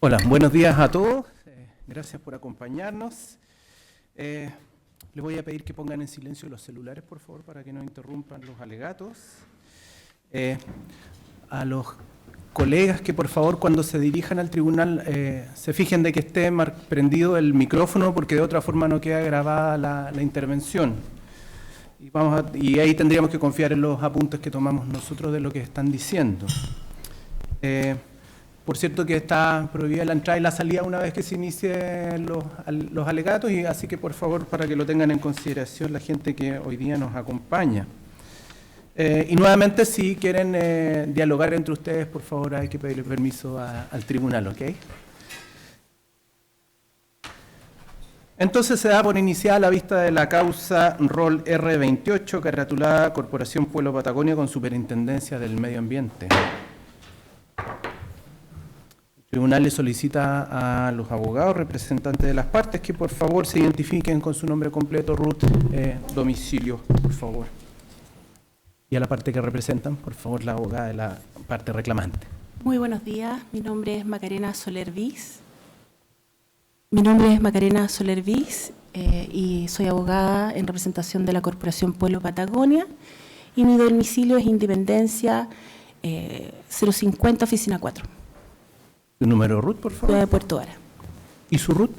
Hola, buenos días a todos. Gracias por acompañarnos. Les voy a pedir que pongan en silencio los celulares, por favor, para que no interrumpan los alegatos. A los colegas que, por favor, cuando se dirijan al tribunal, se fijen de que esté prendido el micrófono, porque de otra forma no queda grabada la intervención. Y ahí tendríamos que confiar en los apuntes que tomamos nosotros de lo que están diciendo. Por cierto que está prohibida la entrada y la salida una vez que se inicien los alegatos, y así que por favor, para que lo tengan en consideración la gente que hoy día nos acompaña. Y nuevamente, si quieren dialogar entre ustedes, por favor hay que pedirle permiso al tribunal, ¿ok? Entonces se da por iniciada la vista de la causa rol R28, caratulada Corporación Pueblo Patagonia con Superintendencia del Medio Ambiente. El tribunal le solicita a los abogados representantes de las partes que por favor se identifiquen con su nombre completo, Ruth, domicilio, por favor. Y a la parte que representan, por favor, la abogada de la parte reclamante. Muy buenos días, mi nombre es Macarena Soler-Viz. Y soy abogada en representación de la Corporación Pueblo Patagonia, y mi domicilio es Independencia 050, oficina 4. ¿Su número, Ruth, por favor? Ciudad de Puerto Vara. ¿Y su Ruth?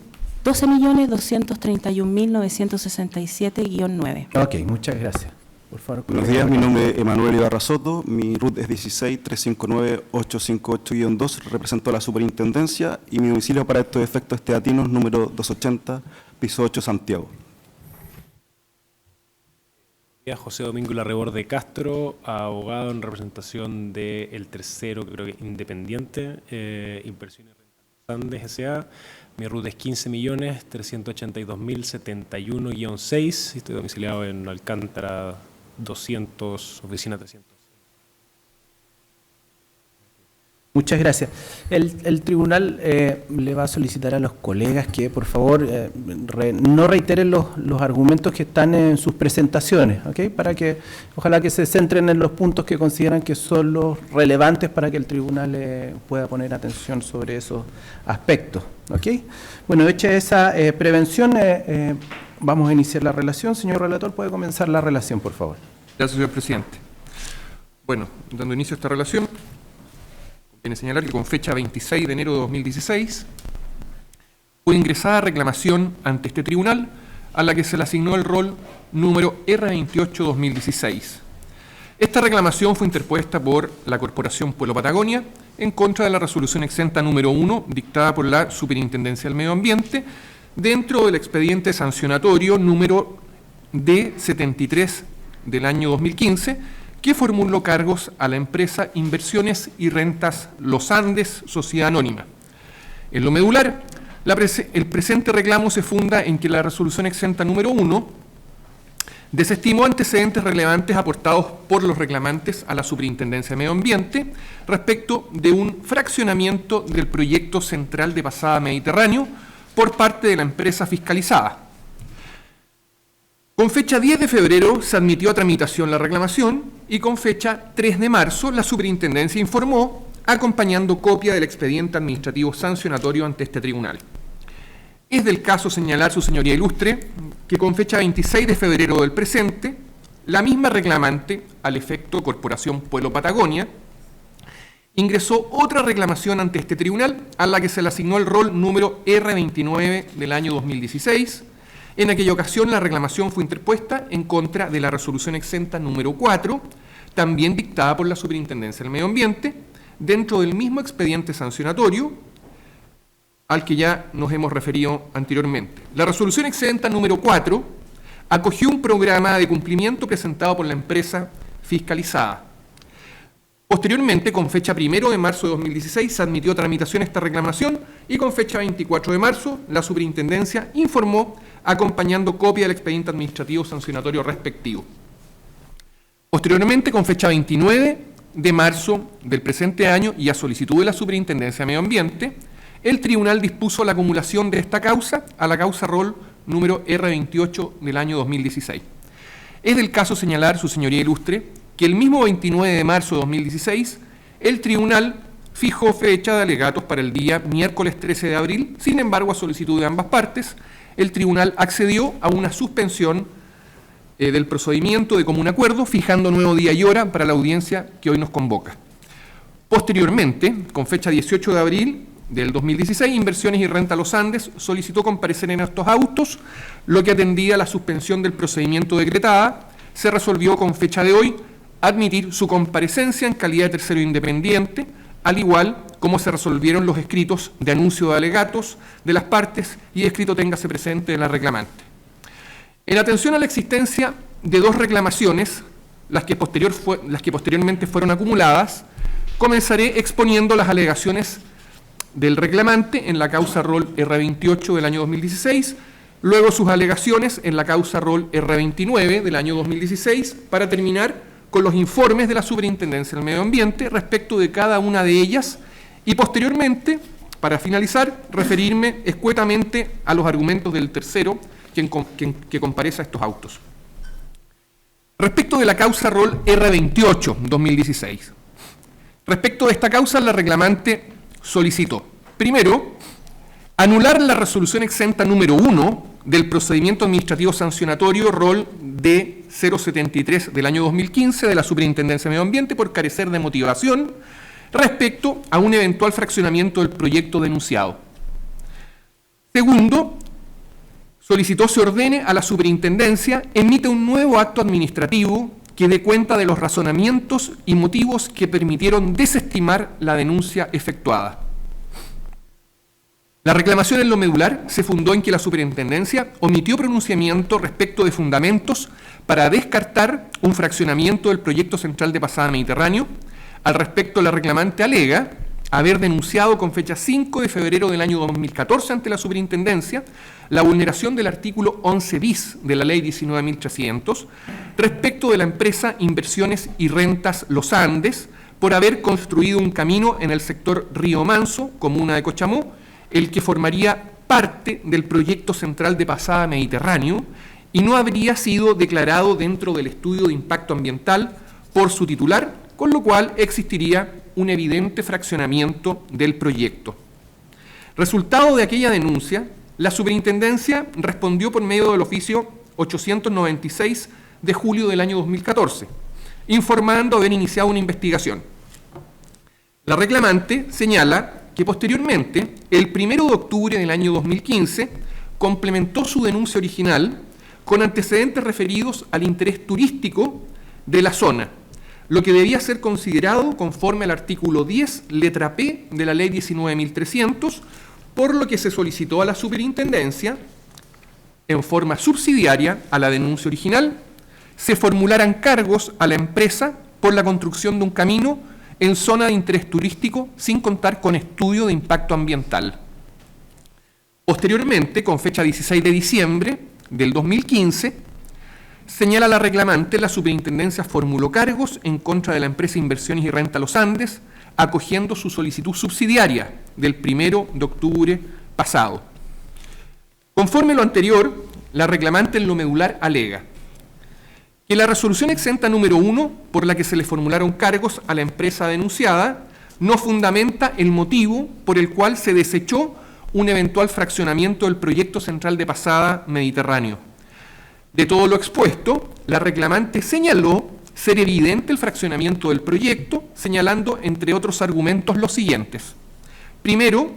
12.231.967-9. Ok, muchas gracias. Por favor. Buenos días, mi nombre es Emanuel Ibarra Soto, mi RUT es 16-359-858-2, represento a la Superintendencia y mi domicilio para estos efectos es Teatinos, número 280, piso 8, Santiago. José Domingo Larreborde Castro, abogado en representación del tercero, que creo que es Independiente, Inversiones Andes S.A. Mi RUT es 15.382.071-6, estoy domiciliado en Alcántara 200, oficina 300. Muchas gracias. El tribunal le va a solicitar a los colegas que, por favor, no reiteren los argumentos que están en sus presentaciones, ¿ok? Para que, ojalá que se centren en los puntos que consideran que son los relevantes para que el tribunal pueda poner atención sobre esos aspectos, ¿ok? Bueno, hecha esa prevención, vamos a iniciar la relación. Señor relator, ¿puede comenzar la relación, por favor? Gracias, señor presidente. Bueno, dando inicio a esta relación, conviene señalar que con fecha 26 de enero de 2016 fue ingresada reclamación ante este tribunal a la que se le asignó el rol número R28-2016. Esta reclamación fue interpuesta por la Corporación Pueblo Patagonia en contra de la resolución exenta número 1 dictada por la Superintendencia del Medio Ambiente dentro del expediente sancionatorio número D73 del año 2015, que formuló cargos a la empresa Inversiones y Rentas Los Andes, Sociedad Anónima. En lo medular, el presente reclamo se funda en que la resolución exenta número 1 desestimó antecedentes relevantes aportados por los reclamantes a la Superintendencia de Medio Ambiente respecto de un fraccionamiento del proyecto central de Pasada Mediterráneo por parte de la empresa fiscalizada. Con fecha 10 de febrero se admitió a tramitación la reclamación y con fecha 3 de marzo la Superintendencia informó, acompañando copia del expediente administrativo sancionatorio ante este tribunal. Es del caso señalar, su señoría ilustre, que con fecha 26 de febrero del presente, la misma reclamante, al efecto Corporación Pueblo Patagonia, ingresó otra reclamación ante este tribunal, a la que se le asignó el rol número R29 del año 2016. En aquella ocasión, la reclamación fue interpuesta en contra de la resolución exenta número 4, también dictada por la Superintendencia del Medio Ambiente, dentro del mismo expediente sancionatorio al que ya nos hemos referido anteriormente. La resolución exenta número 4 acogió un programa de cumplimiento presentado por la empresa fiscalizada. Posteriormente, con fecha 1 de marzo de 2016, se admitió a tramitación esta reclamación y con fecha 24 de marzo, la Superintendencia informó, acompañando copia del expediente administrativo sancionatorio respectivo. Posteriormente, con fecha 29 de marzo del presente año y a solicitud de la Superintendencia de Medio Ambiente, el tribunal dispuso la acumulación de esta causa a la causa rol número R28 del año 2016. Es del caso señalar, su señoría ilustre, que el mismo 29 de marzo de 2016, el tribunal fijó fecha de alegatos para el día miércoles 13 de abril. Sin embargo, a solicitud de ambas partes, el tribunal accedió a una suspensión del procedimiento de común acuerdo, fijando nuevo día y hora para la audiencia que hoy nos convoca. Posteriormente, con fecha 18 de abril del 2016, Inversiones y Renta Los Andes solicitó comparecer en estos autos, lo que atendía a la suspensión del procedimiento decretada. Se resolvió con fecha de hoy admitir su comparecencia en calidad de tercero independiente, al igual como se resolvieron los escritos de anuncio de alegatos de las partes y escrito téngase presente de la reclamante. En atención a la existencia de dos reclamaciones, las que posteriormente fueron acumuladas, comenzaré exponiendo las alegaciones del reclamante en la causa rol R28 del año 2016, luego sus alegaciones en la causa rol R29 del año 2016, para terminar con los informes de la Superintendencia del Medio Ambiente respecto de cada una de ellas y posteriormente, para finalizar, referirme escuetamente a los argumentos del tercero que comparece a estos autos. Respecto de la causa rol R28 2016, respecto de esta causa, la reclamante solicitó, primero, anular la resolución exenta número 1 del procedimiento administrativo sancionatorio rol D073 del año 2015 de la Superintendencia de Medio Ambiente por carecer de motivación respecto a un eventual fraccionamiento del proyecto denunciado. Segundo, solicitó se ordene a la Superintendencia emite un nuevo acto administrativo que dé cuenta de los razonamientos y motivos que permitieron desestimar la denuncia efectuada. La reclamación en lo medular se fundó en que la Superintendencia omitió pronunciamiento respecto de fundamentos para descartar un fraccionamiento del proyecto central de Pasada Mediterráneo. Al respecto, la reclamante alega haber denunciado con fecha 5 de febrero del año 2014 ante la Superintendencia la vulneración del artículo 11 bis de la Ley 19.300 respecto de la empresa Inversiones y Rentas Los Andes por haber construido un camino en el sector Río Manso, comuna de Cochamó, el que formaría parte del proyecto central de Pasada Mediterráneo y no habría sido declarado dentro del estudio de impacto ambiental por su titular, con lo cual existiría un evidente fraccionamiento del proyecto. Resultado de aquella denuncia, la Superintendencia respondió por medio del oficio 896 de julio del año 2014, informando haber iniciado una investigación. La reclamante señala que posteriormente, el 1 de octubre del año 2015, complementó su denuncia original con antecedentes referidos al interés turístico de la zona, lo que debía ser considerado conforme al artículo 10, letra P de la Ley 19.300, por lo que se solicitó a la Superintendencia, en forma subsidiaria a la denuncia original, se formularan cargos a la empresa por la construcción de un camino en zona de interés turístico sin contar con estudio de impacto ambiental. Posteriormente, con fecha 16 de diciembre del 2015, señala la reclamante, la Superintendencia formuló cargos en contra de la empresa Inversiones y Renta Los Andes, acogiendo su solicitud subsidiaria del 1 de octubre pasado. Conforme a lo anterior, la reclamante en lo medular alega que la resolución exenta número 1, por la que se le formularon cargos a la empresa denunciada, no fundamenta el motivo por el cual se desechó un eventual fraccionamiento del proyecto central de Pasada Mediterráneo. De todo lo expuesto, la reclamante señaló ser evidente el fraccionamiento del proyecto, señalando, entre otros argumentos, los siguientes. Primero,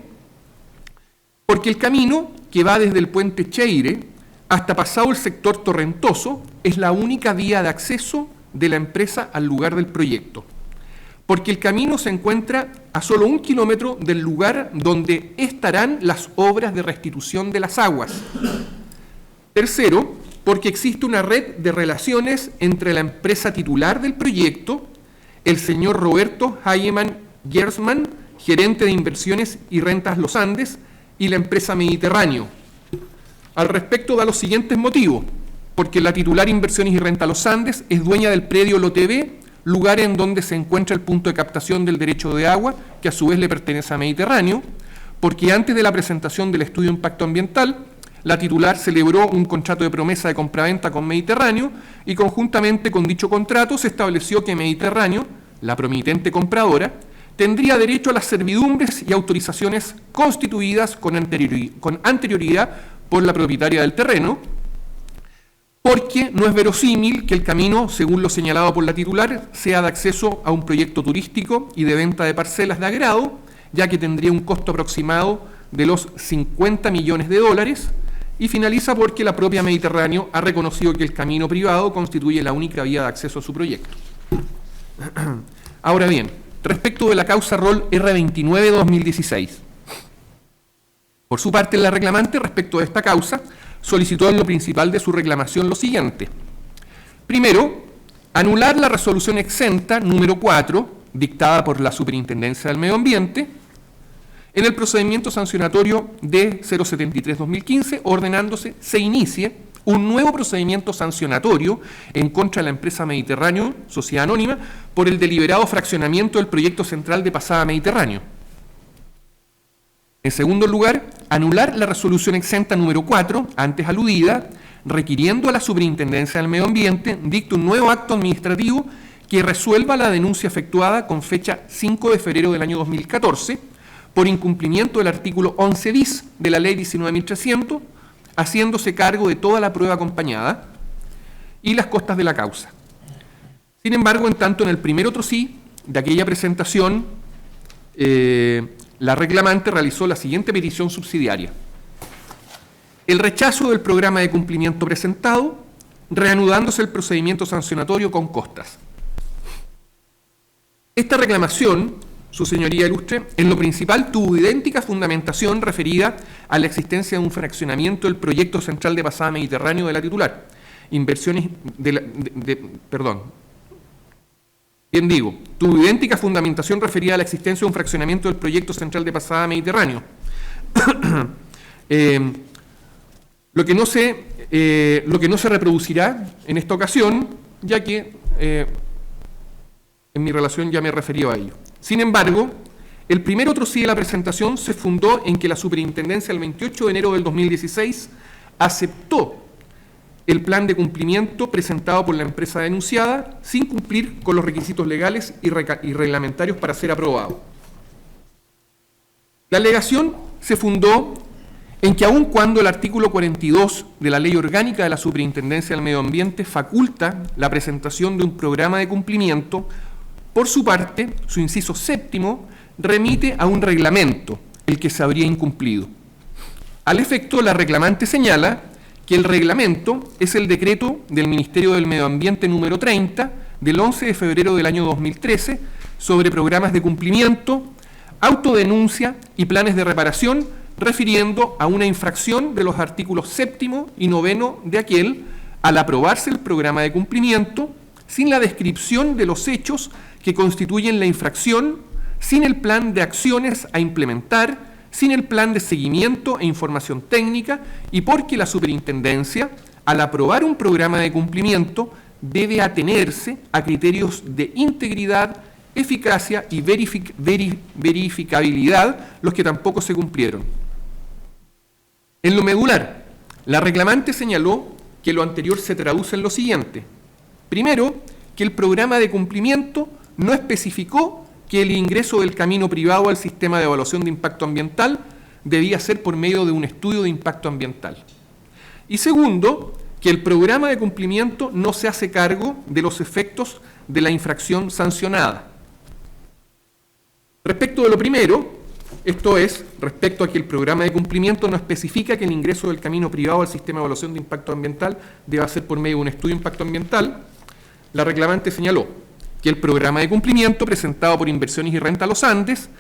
porque el camino que va desde el puente Cheire hasta pasado el sector Torrentoso es la única vía de acceso de la empresa al lugar del proyecto. Porque el camino se encuentra a solo 1 kilómetro del lugar donde estarán las obras de restitución de las aguas. Tercero, porque existe una red de relaciones entre la empresa titular del proyecto, el señor Roberto Hayeman Gersman, gerente de Inversiones y Rentas Los Andes, y la empresa Mediterráneo. Al respecto da los siguientes motivos: porque la titular Inversiones y Renta Los Andes es dueña del predio Lote B, lugar en donde se encuentra el punto de captación del derecho de agua, que a su vez le pertenece a Mediterráneo, porque antes de la presentación del estudio de impacto ambiental, la titular celebró un contrato de promesa de compraventa con Mediterráneo y conjuntamente con dicho contrato se estableció que Mediterráneo, la promitente compradora, tendría derecho a las servidumbres y autorizaciones constituidas con anterioridad por la propietaria del terreno, porque no es verosímil que el camino, según lo señalado por la titular, sea de acceso a un proyecto turístico y de venta de parcelas de agrado, ya que tendría un costo aproximado de los 50 millones de dólares, y finaliza porque la propia Mediterráneo ha reconocido que el camino privado constituye la única vía de acceso a su proyecto. Ahora bien, respecto de la causa ROL R29-2016. Por su parte, la reclamante, respecto de esta causa, solicitó en lo principal de su reclamación lo siguiente. Primero, anular la resolución exenta número 4, dictada por la Superintendencia del Medio Ambiente, en el procedimiento sancionatorio D073-2015, ordenándose se inicie un nuevo procedimiento sancionatorio en contra de la empresa Mediterráneo, Sociedad Anónima, por el deliberado fraccionamiento del proyecto central de Pasada Mediterráneo. En segundo lugar, anular la resolución exenta número 4, antes aludida, requiriendo a la Superintendencia del Medio Ambiente dicte un nuevo acto administrativo que resuelva la denuncia efectuada con fecha 5 de febrero del año 2014 por incumplimiento del artículo 11 bis de la Ley 19.300, haciéndose cargo de toda la prueba acompañada y las costas de la causa. Sin embargo, en tanto en el primer otro sí de aquella presentación, la reclamante realizó la siguiente petición subsidiaria: el rechazo del programa de cumplimiento presentado, reanudándose el procedimiento sancionatorio con costas. Esta reclamación, su señoría ilustre, en lo principal tuvo idéntica fundamentación referida a la existencia de un fraccionamiento del proyecto central de Pasada Mediterráneo de la titular. Tuvo idéntica fundamentación referida a la existencia de un fraccionamiento del proyecto central de Pasada Mediterráneo. Lo que no se reproducirá en esta ocasión, ya que en mi relación ya me he referido a ello. Sin embargo, el primer otro sí de la presentación se fundó en que la Superintendencia el 28 de enero del 2016 aceptó el plan de cumplimiento presentado por la empresa denunciada sin cumplir con los requisitos legales y reglamentarios para ser aprobado. La alegación se fundó en que aun cuando el artículo 42 de la Ley Orgánica de la Superintendencia del Medio Ambiente faculta la presentación de un programa de cumplimiento, por su parte, su inciso séptimo remite a un reglamento, el que se habría incumplido. Al efecto, la reclamante señala que el reglamento es el decreto del Ministerio del Medio Ambiente número 30 del 11 de febrero del año 2013 sobre programas de cumplimiento, autodenuncia y planes de reparación, refiriendo a una infracción de los artículos 7º y 9º de aquel al aprobarse el programa de cumplimiento sin la descripción de los hechos que constituyen la infracción, sin el plan de acciones a implementar, sin el plan de seguimiento e información técnica, y porque la Superintendencia, al aprobar un programa de cumplimiento, debe atenerse a criterios de integridad, eficacia y verificabilidad, los que tampoco se cumplieron. En lo medular, la reclamante señaló que lo anterior se traduce en lo siguiente. Primero, que el programa de cumplimiento no especificó que el ingreso del camino privado al sistema de evaluación de impacto ambiental debía ser por medio de un estudio de impacto ambiental. Y segundo, que el programa de cumplimiento no se hace cargo de los efectos de la infracción sancionada. Respecto de lo primero, esto es, respecto a que el programa de cumplimiento no especifica que el ingreso del camino privado al sistema de evaluación de impacto ambiental deba ser por medio de un estudio de impacto ambiental, la reclamante señaló que el programa de cumplimiento presentado por Inversiones y Renta Los Andes,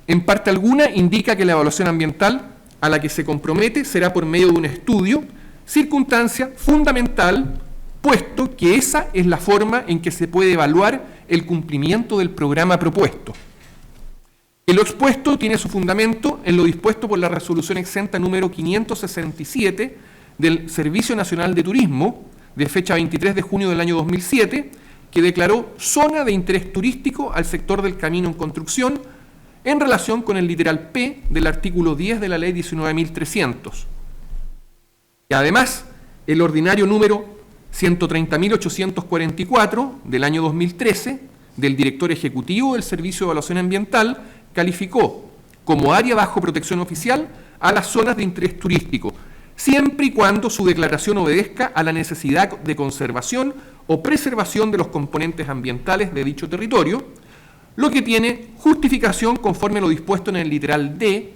en parte alguna, indica que la evaluación ambiental a la que se compromete será por medio de un estudio, circunstancia fundamental, puesto que esa es la forma en que se puede evaluar el cumplimiento del programa propuesto. Lo expuesto tiene su fundamento en lo dispuesto por la resolución exenta número 567 del Servicio Nacional de Turismo, de fecha 23 de junio del año 2007, que declaró zona de interés turístico al sector del camino en construcción en relación con el literal P del artículo 10 de la Ley 19.300. Y además, el ordinario número 130.844 del año 2013 del director ejecutivo del Servicio de Evaluación Ambiental calificó como área bajo protección oficial a las zonas de interés turístico, siempre y cuando su declaración obedezca a la necesidad de conservación o preservación de los componentes ambientales de dicho territorio, lo que tiene justificación conforme a lo dispuesto en el literal D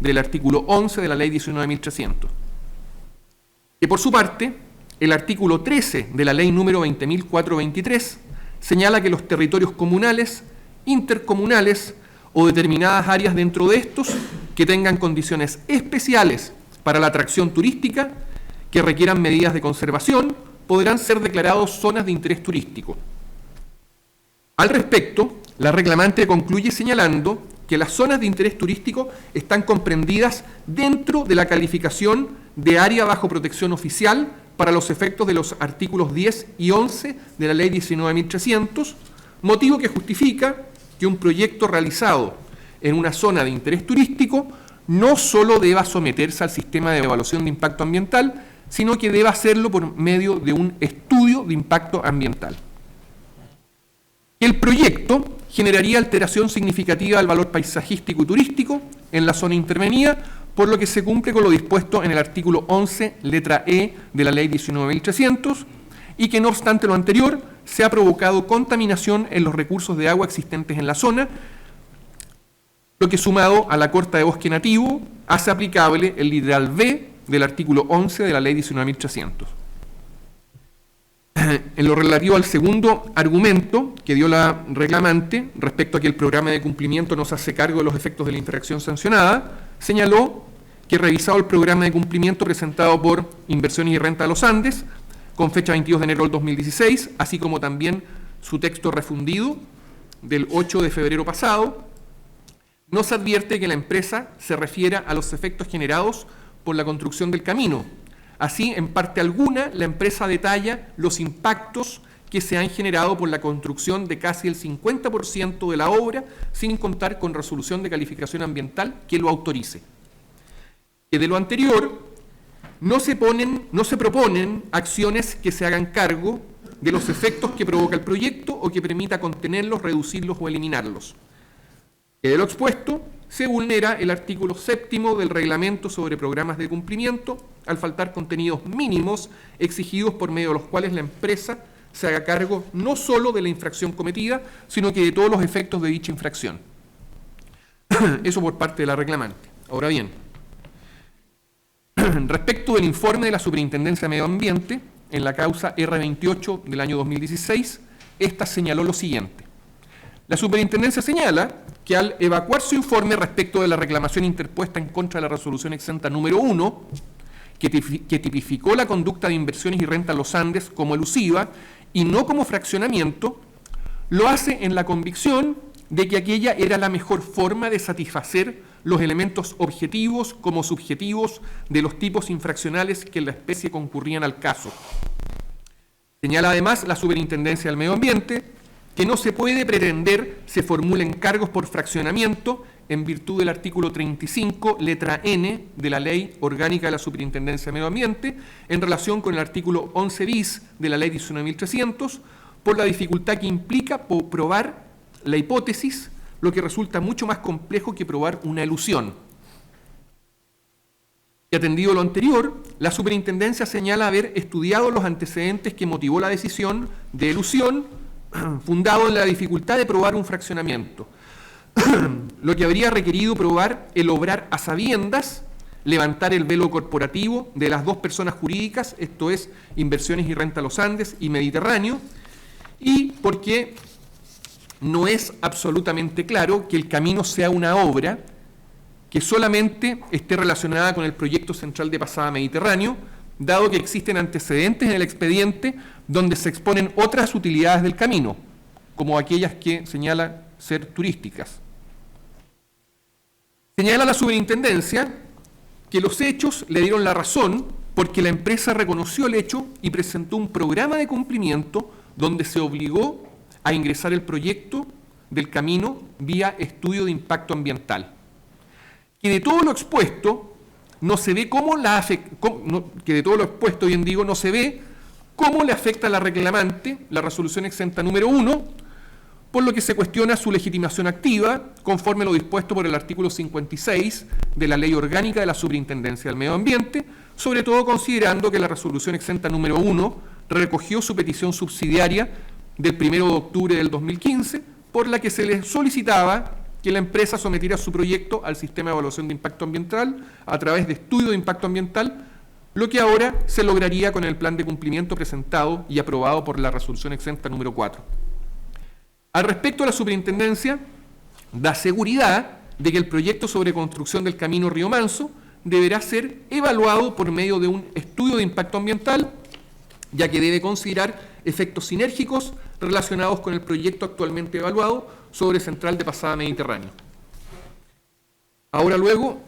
del artículo 11 de la Ley 19.300. Que por su parte, el artículo 13 de la Ley número 20.423 señala que los territorios comunales, intercomunales o determinadas áreas dentro de estos que tengan condiciones especiales para la atracción turística que requieran medidas de conservación podrán ser declarados zonas de interés turístico. Al respecto, la reclamante concluye señalando que las zonas de interés turístico están comprendidas dentro de la calificación de área bajo protección oficial para los efectos de los artículos 10 y 11 de la Ley 19.300, motivo que justifica que un proyecto realizado en una zona de interés turístico no solo deba someterse al sistema de evaluación de impacto ambiental, sino que deba hacerlo por medio de un estudio de impacto ambiental. El proyecto generaría alteración significativa al valor paisajístico y turístico en la zona intervenida, por lo que se cumple con lo dispuesto en el artículo 11, letra E de la Ley 19.300, y que no obstante lo anterior, se ha provocado contaminación en los recursos de agua existentes en la zona, lo que sumado a la corta de bosque nativo hace aplicable el literal B del artículo 11 de la Ley 19.300. En lo relativo al segundo argumento que dio la reclamante respecto a que el programa de cumplimiento no se hace cargo de los efectos de la infracción sancionada, señaló que revisado el programa de cumplimiento presentado por Inversiones y Renta de los Andes, con fecha 22 de enero del 2016, así como también su texto refundido del 8 de febrero pasado, no se advierte que la empresa se refiera a los efectos generados por la construcción del camino. Así, en parte alguna, la empresa detalla los impactos que se han generado por la construcción de casi el 50% de la obra, sin contar con resolución de calificación ambiental que lo autorice. Que de lo anterior, no se proponen acciones que se hagan cargo de los efectos que provoca el proyecto o que permita contenerlos, reducirlos o eliminarlos. Que de lo expuesto, se vulnera el artículo 7º del Reglamento sobre Programas de Cumplimiento al faltar contenidos mínimos exigidos por medio de los cuales la empresa se haga cargo no solo de la infracción cometida, sino que de todos los efectos de dicha infracción. Eso por parte de la reclamante. Ahora bien, respecto del informe de la Superintendencia de Medio Ambiente, en la causa R28 del año 2016, esta señaló lo siguiente. La Superintendencia señala que al evacuar su informe respecto de la reclamación interpuesta en contra de la resolución exenta número 1, que tipificó la conducta de Inversiones y Renta Los Andes como elusiva y no como fraccionamiento, lo hace en la convicción de que aquella era la mejor forma de satisfacer los elementos objetivos como subjetivos de los tipos infraccionales que en la especie concurrían al caso. Señala además la Superintendencia del Medio Ambiente que no se puede pretender se formulen cargos por fraccionamiento en virtud del artículo 35, letra N, de la Ley Orgánica de la Superintendencia de Medio Ambiente, en relación con el artículo 11 bis de la Ley 19.300, por la dificultad que implica probar la hipótesis, lo que resulta mucho más complejo que probar una elusión. Y atendido lo anterior, la Superintendencia señala haber estudiado los antecedentes que motivó la decisión de elusión, fundado en la dificultad de probar un fraccionamiento, lo que habría requerido probar el obrar a sabiendas, levantar el velo corporativo de las dos personas jurídicas, esto es, Inversiones y Renta Los Andes y Mediterráneo, y porque no es absolutamente claro que el camino sea una obra que solamente esté relacionada con el proyecto central de Pasada Mediterráneo, dado que existen antecedentes en el expediente donde se exponen otras utilidades del camino, como aquellas que señala ser turísticas. Señala la Superintendencia que los hechos le dieron la razón porque la empresa reconoció el hecho y presentó un programa de cumplimiento donde se obligó a ingresar el proyecto del camino vía estudio de impacto ambiental. Que de todo lo expuesto no se ve cómo no se ve cómo le afecta a la reclamante la resolución exenta número 1, por lo que se cuestiona su legitimación activa, conforme lo dispuesto por el artículo 56 de la Ley Orgánica de la Superintendencia del Medio Ambiente, sobre todo considerando que la resolución exenta número 1 recogió su petición subsidiaria del 1 de octubre del 2015, por la que se le solicitaba que la empresa sometiera su proyecto al sistema de evaluación de impacto ambiental a través de estudio de impacto ambiental, lo que ahora se lograría con el plan de cumplimiento presentado y aprobado por la resolución exenta número 4. Al respecto, la Superintendencia da seguridad de que el proyecto sobre construcción del camino Río Manso deberá ser evaluado por medio de un estudio de impacto ambiental, ya que debe considerar efectos sinérgicos relacionados con el proyecto actualmente evaluado sobre Central de Pasada Mediterráneo. Ahora luego,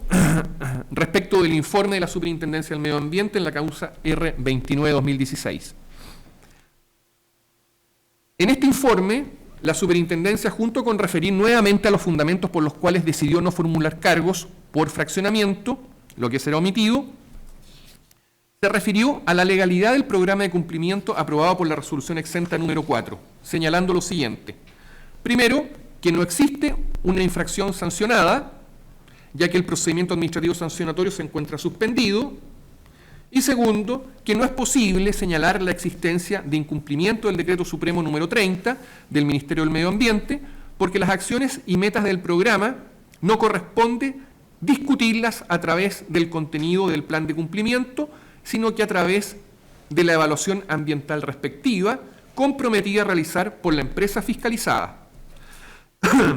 respecto del informe de la Superintendencia del Medio Ambiente en la causa R29-2016. En este informe, la Superintendencia, junto con referir nuevamente a los fundamentos por los cuales decidió no formular cargos por fraccionamiento, lo que será omitido, se refirió a la legalidad del programa de cumplimiento aprobado por la resolución exenta número 4, señalando lo siguiente. Primero, que no existe una infracción sancionada, ya que el procedimiento administrativo sancionatorio se encuentra suspendido. Y segundo, que no es posible señalar la existencia de incumplimiento del Decreto Supremo número 30 del Ministerio del Medio Ambiente, porque las acciones y metas del programa no corresponde discutirlas a través del contenido del plan de cumplimiento, sino que a través de la evaluación ambiental respectiva, comprometida a realizar por la empresa fiscalizada.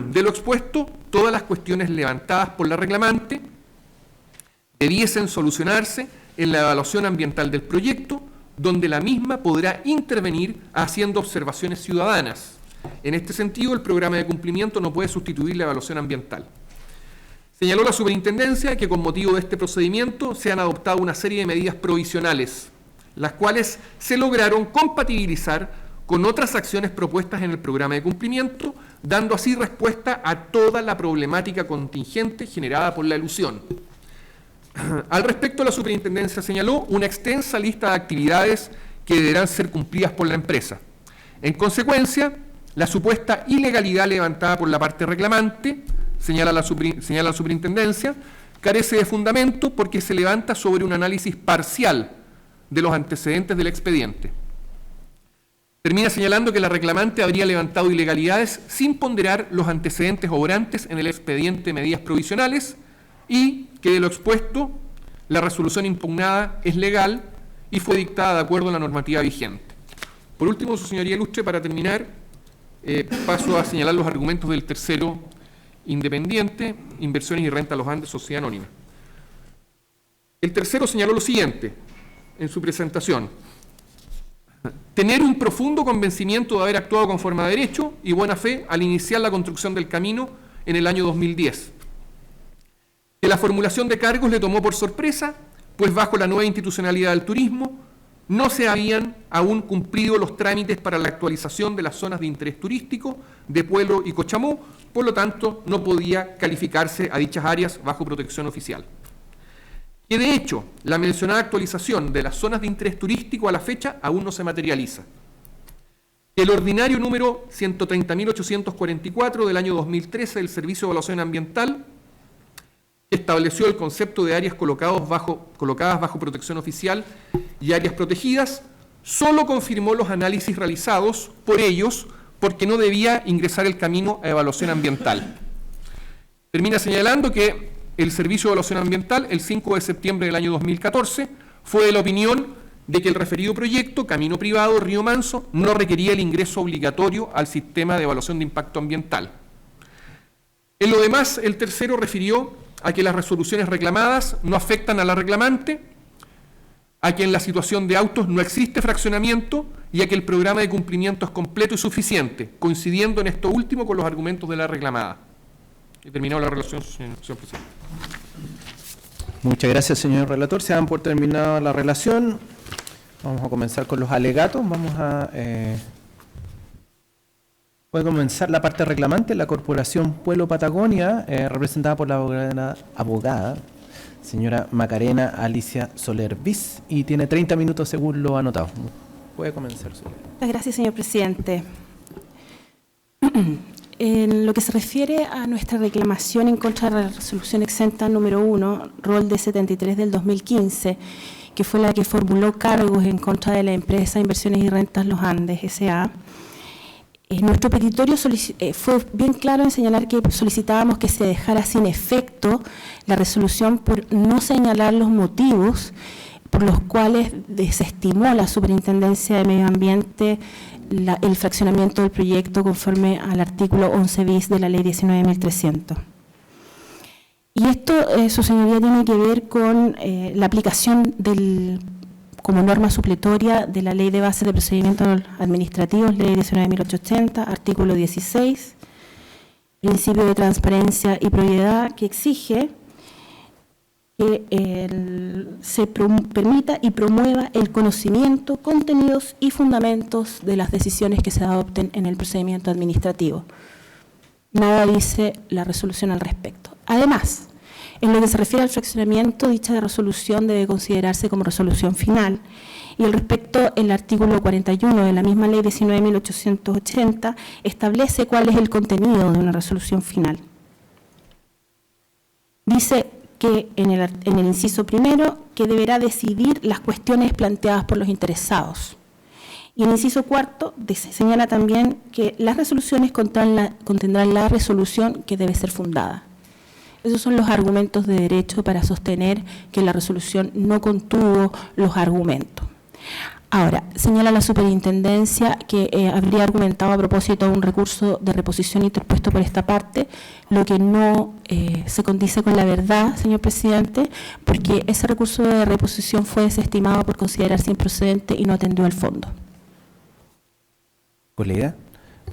De lo expuesto, todas las cuestiones levantadas por la reclamante debiesen solucionarse en la evaluación ambiental del proyecto, donde la misma podrá intervenir haciendo observaciones ciudadanas. En este sentido, el programa de cumplimiento no puede sustituir la evaluación ambiental. Señaló la Superintendencia que con motivo de este procedimiento se han adoptado una serie de medidas provisionales, las cuales se lograron compatibilizar con otras acciones propuestas en el programa de cumplimiento, dando así respuesta a toda la problemática contingente generada por la elusión. Al respecto, la Superintendencia señaló una extensa lista de actividades que deberán ser cumplidas por la empresa. En consecuencia, la supuesta ilegalidad levantada por la parte reclamante, señala la Superintendencia, carece de fundamento porque se levanta sobre un análisis parcial de los antecedentes del expediente. Termina señalando que la reclamante habría levantado ilegalidades sin ponderar los antecedentes obrantes en el expediente de medidas provisionales y que de lo expuesto, la resolución impugnada es legal y fue dictada de acuerdo a la normativa vigente. Por último, su señoría ilustre, para terminar, paso a señalar los argumentos del tercero independiente, Inversiones y Renta Los Andes, Sociedad Anónima. El tercero señaló lo siguiente en su presentación: tener un profundo convencimiento de haber actuado conforme a derecho y buena fe al iniciar la construcción del camino en el año 2010. Que la formulación de cargos le tomó por sorpresa, pues bajo la nueva institucionalidad del turismo no se habían aún cumplido los trámites para la actualización de las zonas de interés turístico de Pueblo y Cochamó, por lo tanto no podía calificarse a dichas áreas bajo protección oficial. Que de hecho la mencionada actualización de las zonas de interés turístico a la fecha aún no se materializa. El ordinario número 130.844 del año 2013 del Servicio de Evaluación Ambiental estableció el concepto de áreas colocadas bajo protección oficial y áreas protegidas, solo confirmó los análisis realizados por ellos porque no debía ingresar el camino a evaluación ambiental. Termina señalando que el Servicio de Evaluación Ambiental, el 5 de septiembre del año 2014, fue de la opinión de que el referido proyecto, Camino Privado Río Manso, no requería el ingreso obligatorio al sistema de evaluación de impacto ambiental. En lo demás, el tercero refirió a que las resoluciones reclamadas no afectan a la reclamante, a que en la situación de autos no existe fraccionamiento y a que el programa de cumplimiento es completo y suficiente, coincidiendo en esto último con los argumentos de la reclamada. He terminado la relación, señor presidente. Muchas gracias, señor relator. Se dan por terminada la relación. Vamos a comenzar con los alegatos. Puede comenzar la parte reclamante, la Corporación Pueblo Patagonia, representada por la abogada señora Macarena Alicia Soler Viz, y tiene 30 minutos según lo anotado. Puede comenzar. Muchas gracias, señor presidente. En lo que se refiere a nuestra reclamación en contra de la resolución exenta número 1, rol de 73 del 2015, que fue la que formuló cargos en contra de la empresa Inversiones y Rentas Los Andes, S.A., nuestro petitorio fue bien claro en señalar que solicitábamos que se dejara sin efecto la resolución por no señalar los motivos por los cuales desestimó la Superintendencia de Medio Ambiente el fraccionamiento del proyecto conforme al artículo 11 bis de la Ley 19.300. Y esto, su señoría, tiene que ver con la aplicación como norma supletoria de la Ley de Bases de Procedimientos Administrativos, Ley 19.880, artículo 16, principio de transparencia y propiedad, que exige que se permita y promueva el conocimiento, contenidos y fundamentos de las decisiones que se adopten en el procedimiento administrativo. Nada dice la resolución al respecto. Además, en lo que se refiere al fraccionamiento, dicha resolución debe considerarse como resolución final. Y al respecto, el artículo 41 de la misma Ley 19.880 establece cuál es el contenido de una resolución final. Dice que en el inciso primero, que deberá decidir las cuestiones planteadas por los interesados. Y en el inciso cuarto señala también que las resoluciones contendrán la resolución que debe ser fundada. Esos son los argumentos de derecho para sostener que la resolución no contuvo los argumentos. Ahora, señala la Superintendencia que habría argumentado a propósito de un recurso de reposición interpuesto por esta parte, lo que no se condice con la verdad, señor presidente, porque ese recurso de reposición fue desestimado por considerarse improcedente y no atendió al fondo. Colega,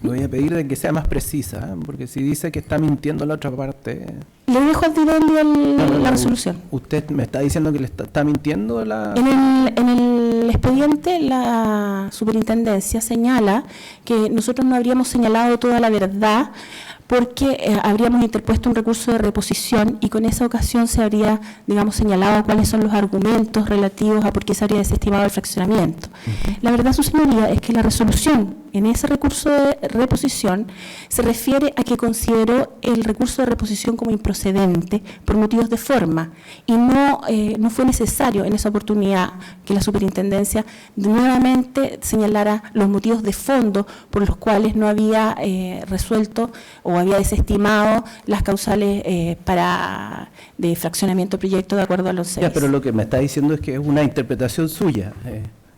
le voy a pedir de que sea más precisa, porque si dice que está mintiendo la otra parte... Le dejo al Didendi la resolución. ¿Usted me está diciendo que le está mintiendo la...? En el expediente, la Superintendencia señala que nosotros no habríamos señalado toda la verdad porque habríamos interpuesto un recurso de reposición y con esa ocasión se habría, digamos, señalado cuáles son los argumentos relativos a por qué se habría desestimado el fraccionamiento. La verdad, su señoría, es que la resolución en ese recurso de reposición se refiere a que consideró el recurso de reposición como improcedente por motivos de forma y no fue necesario en esa oportunidad que la Superintendencia nuevamente señalara los motivos de fondo por los cuales no había resuelto o había desestimado las causales de fraccionamiento del proyecto de acuerdo a los 6. Ya, pero lo que me está diciendo es que es una interpretación suya.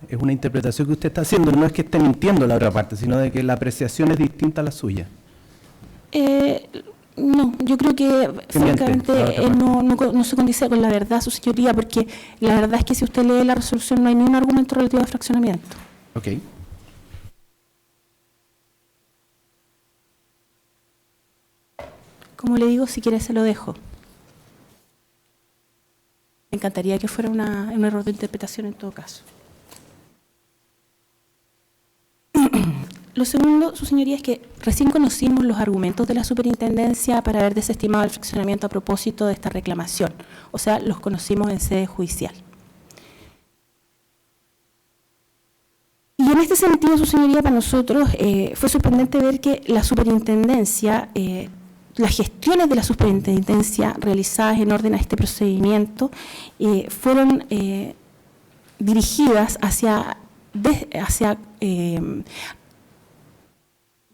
Es una interpretación que usted está haciendo, no es que esté mintiendo la otra parte, sino de que la apreciación es distinta a la suya. No, yo creo que francamente no se condice con la verdad, su señoría, porque la verdad es que si usted lee la resolución no hay ni un argumento relativo al fraccionamiento. Ok. Como le digo, si quiere se lo dejo. Me encantaría que fuera un error de interpretación en todo caso. Lo segundo, su señoría, es que recién conocimos los argumentos de la Superintendencia para haber desestimado el fraccionamiento a propósito de esta reclamación. O sea, los conocimos en sede judicial. Y en este sentido, su señoría, para nosotros fue sorprendente ver que la Superintendencia, las gestiones de la Superintendencia realizadas en orden a este procedimiento fueron dirigidas hacia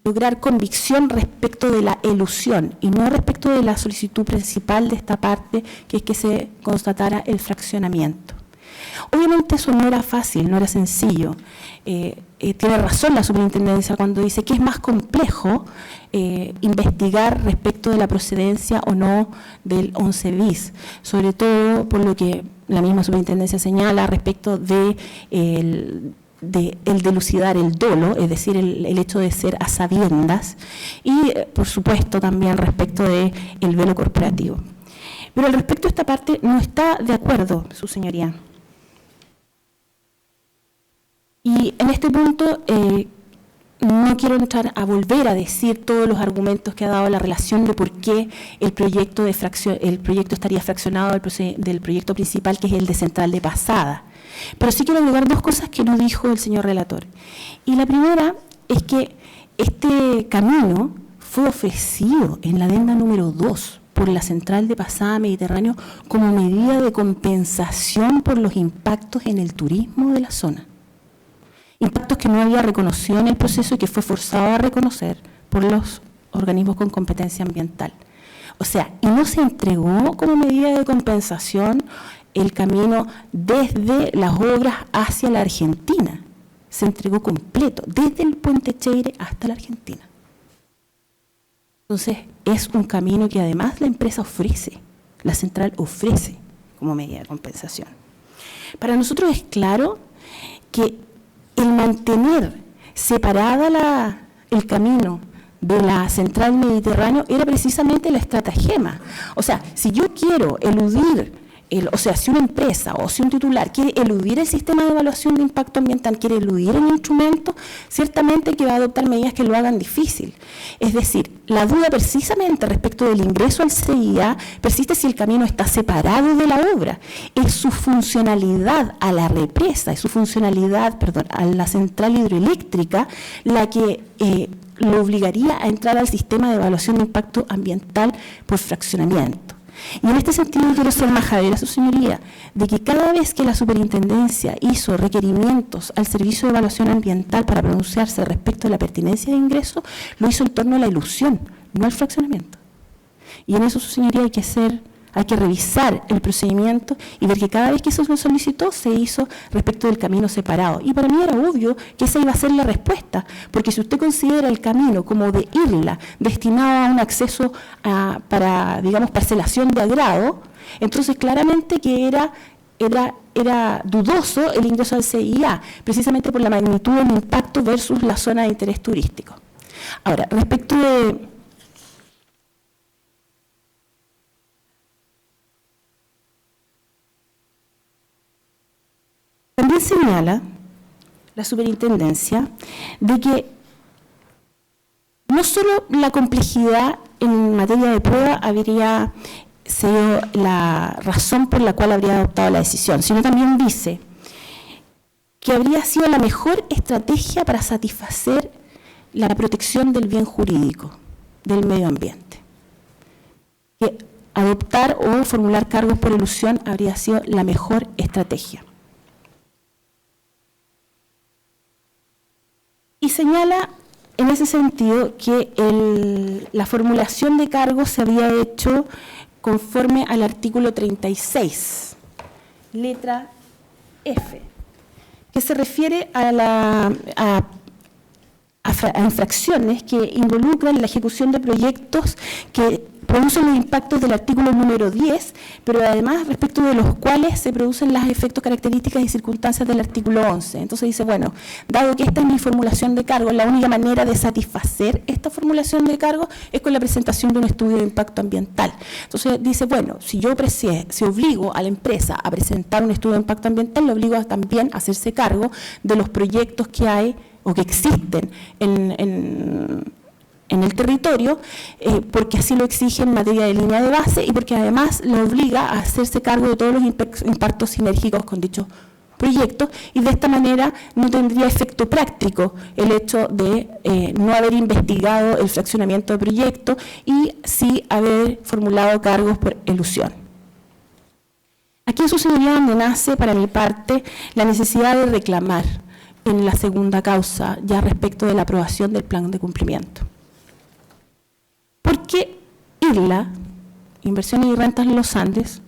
lograr convicción respecto de la elusión y no respecto de la solicitud principal de esta parte, que es que se constatara el fraccionamiento. Obviamente eso no era fácil, no era sencillo. Tiene razón la Superintendencia cuando dice que es más complejo investigar respecto de la procedencia o no del 11 bis, sobre todo por lo que la misma Superintendencia señala respecto de el dilucidar el dolo, es decir, el hecho de ser a sabiendas, y por supuesto también respecto del velo corporativo. Pero al respecto esta parte no está de acuerdo, su señoría. Y en este punto no quiero entrar a volver a decir todos los argumentos que ha dado la relación de por qué el proyecto estaría fraccionado del proyecto principal, que es el de Central de Pasada. Pero sí quiero agregar dos cosas que no dijo el señor relator. Y la primera es que este camino fue ofrecido en la adenda número 2 por la Central de Pasada Mediterráneo como medida de compensación por los impactos en el turismo de la zona. Impactos que no había reconocido en el proceso y que fue forzado a reconocer por los organismos con competencia ambiental. O sea, y no se entregó como medida de compensación el camino desde las obras hacia la Argentina. Se entregó completo, desde el puente Cheire hasta la Argentina. Entonces, es un camino que además la empresa ofrece, la central ofrece como medida de compensación. Para nosotros es claro que el mantener separada el camino de la central Mediterráneo era precisamente la estratagema. O sea, si yo quiero eludir, si una empresa o si un titular quiere eludir el sistema de evaluación de impacto ambiental, quiere eludir el instrumento, ciertamente que va a adoptar medidas que lo hagan difícil. Es decir, la duda precisamente respecto del ingreso al CIA persiste si el camino está separado de la obra. Es su funcionalidad a la represa, es su funcionalidad, a la central hidroeléctrica la que lo obligaría a entrar al sistema de evaluación de impacto ambiental por fraccionamiento. Y en este sentido quiero ser majadera, su señoría, de que cada vez que la superintendencia hizo requerimientos al Servicio de Evaluación Ambiental para pronunciarse respecto de la pertinencia de ingreso, lo hizo en torno a la ilusión, no al fraccionamiento. Y en eso, su señoría, hay que revisar el procedimiento y ver que cada vez que eso se solicitó se hizo respecto del camino separado. Y para mí era obvio que esa iba a ser la respuesta, porque si usted considera el camino como de isla, destinado a un acceso para, digamos, parcelación de agrado, entonces claramente que era dudoso el ingreso al CIA, precisamente por la magnitud del impacto versus la zona de interés turístico. Ahora, respecto de... También señala la superintendencia de que no solo la complejidad en materia de prueba habría sido la razón por la cual habría adoptado la decisión, sino también dice que habría sido la mejor estrategia para satisfacer la protección del bien jurídico, del medio ambiente. Que adoptar o formular cargos por elusión habría sido la mejor estrategia. Y señala en ese sentido que la formulación de cargos se había hecho conforme al artículo 36, letra F, que se refiere a infracciones que involucran la ejecución de proyectos que producen los impactos del artículo número 10, pero además respecto de los cuales se producen los efectos, características y circunstancias del artículo 11. Entonces dice, bueno, dado que esta es mi formulación de cargo, la única manera de satisfacer esta formulación de cargo es con la presentación de un estudio de impacto ambiental. Entonces dice, bueno, si obligo a la empresa a presentar un estudio de impacto ambiental, le obligo también a hacerse cargo de los proyectos que hay o que existen en el territorio, porque así lo exige en materia de línea de base y porque además lo obliga a hacerse cargo de todos los impactos sinérgicos con dichos proyectos, y de esta manera no tendría efecto práctico el hecho de no haber investigado el fraccionamiento de proyectos y sí haber formulado cargos por elusión. Aquí en su señoría donde nace, para mi parte, la necesidad de reclamar en la segunda causa ya respecto de la aprobación del plan de cumplimiento. Porque IRLA, Inversiones y Rentas de los Andes,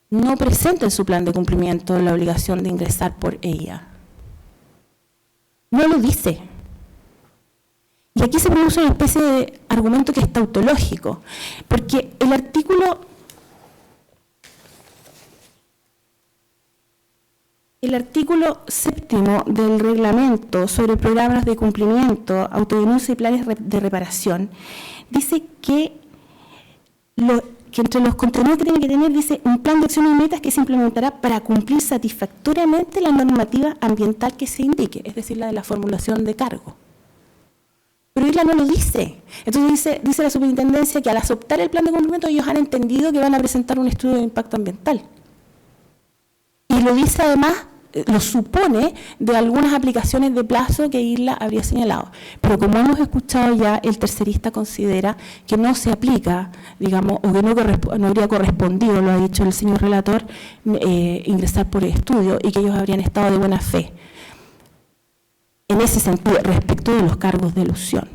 no presenta en su plan de cumplimiento la obligación de ingresar por ella. No lo dice. Y aquí se produce una especie de argumento que es tautológico, porque el artículo 7º del reglamento sobre programas de cumplimiento, autodenuncia y planes de reparación, dice que entre los contenidos que tiene que tener, dice, un plan de acción y metas que se implementará para cumplir satisfactoriamente la normativa ambiental que se indique, es decir, la de la formulación de cargo. Pero IRLA no lo dice. Entonces dice la superintendencia que al aceptar el plan de cumplimiento ellos han entendido que van a presentar un estudio de impacto ambiental. Y lo dice además lo supone de algunas aplicaciones de plazo que Isla habría señalado. Pero como hemos escuchado ya, el tercerista considera que no se aplica, digamos, o que no habría correspondido, lo ha dicho el señor relator, ingresar por estudio y que ellos habrían estado de buena fe. En ese sentido, respecto de los cargos de elusión,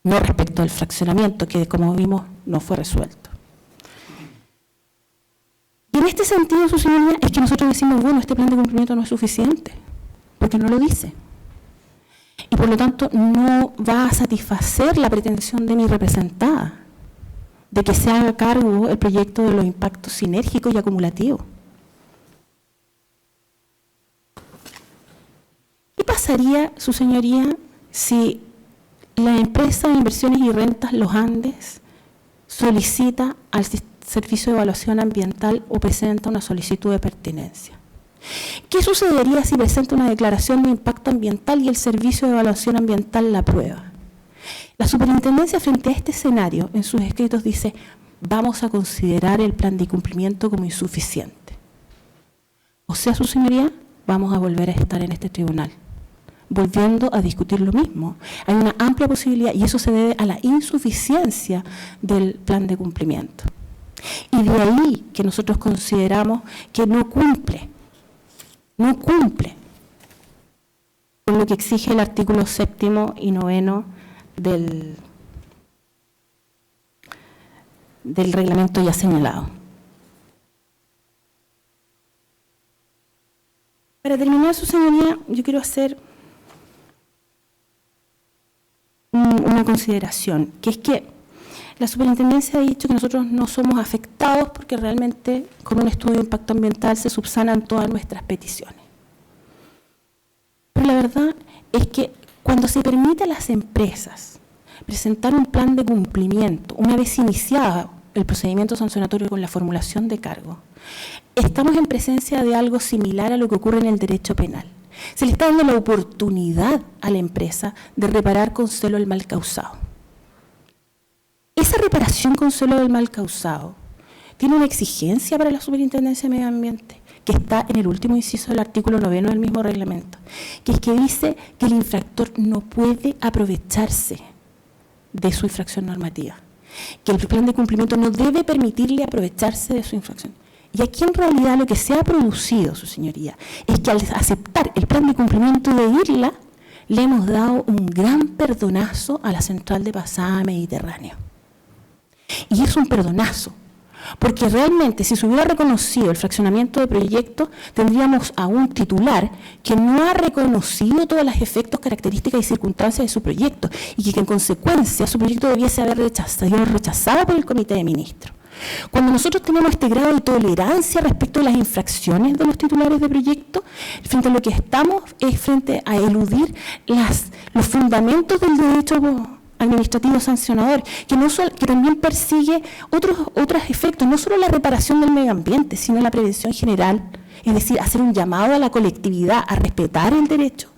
no respecto del fraccionamiento, que como vimos no fue resuelto. Y en este sentido, su señoría, es que nosotros decimos, bueno, este plan de cumplimiento no es suficiente, porque no lo dice. Y por lo tanto no va a satisfacer la pretensión de mi representada, de que se haga cargo el proyecto de los impactos sinérgicos y acumulativos. ¿Qué pasaría, su señoría, si la empresa de inversiones y rentas Los Andes solicita al Servicio de Evaluación Ambiental o presenta una solicitud de pertinencia? ¿Qué sucedería si presenta una declaración de impacto ambiental y el Servicio de Evaluación Ambiental la aprueba? La superintendencia, frente a este escenario, en sus escritos dice: vamos a considerar el plan de cumplimiento como insuficiente. O sea, su señoría, vamos a volver a estar en este tribunal, volviendo a discutir lo mismo. Hay una amplia posibilidad, y eso se debe a la insuficiencia del plan de cumplimiento. Y de ahí que nosotros consideramos que no cumple con lo que exige el artículo 7º y 9º del reglamento ya señalado. Para terminar, su señoría, yo quiero hacer una consideración, que es que la superintendencia ha dicho que nosotros no somos afectados porque realmente con un estudio de impacto ambiental se subsanan todas nuestras peticiones. Pero la verdad es que cuando se permite a las empresas presentar un plan de cumplimiento, una vez iniciado el procedimiento sancionatorio con la formulación de cargo, estamos en presencia de algo similar a lo que ocurre en el derecho penal. Se le está dando la oportunidad a la empresa de reparar con celo el mal causado. Esa reparación con celo del mal causado tiene una exigencia para la Superintendencia de Medio Ambiente, que está en el último inciso del artículo 9º del mismo reglamento, que es que dice que el infractor no puede aprovecharse de su infracción normativa, que el plan de cumplimiento no debe permitirle aprovecharse de su infracción. Y aquí en realidad lo que se ha producido, su señoría, es que al aceptar el plan de cumplimiento de IRLA, le hemos dado un gran perdonazo a la central de Pasada Mediterráneo. Y es un perdonazo, porque realmente si se hubiera reconocido el fraccionamiento de proyectos, tendríamos a un titular que no ha reconocido todos los efectos, características y circunstancias de su proyecto, y que en consecuencia su proyecto debiese haber rechazado por el Comité de Ministros. Cuando nosotros tenemos este grado de tolerancia respecto a las infracciones de los titulares de proyecto, frente a lo que estamos es frente a eludir los fundamentos del derecho administrativo sancionador, que también persigue otros efectos, no solo la reparación del medio ambiente, sino la prevención general, es decir, hacer un llamado a la colectividad a respetar el derecho,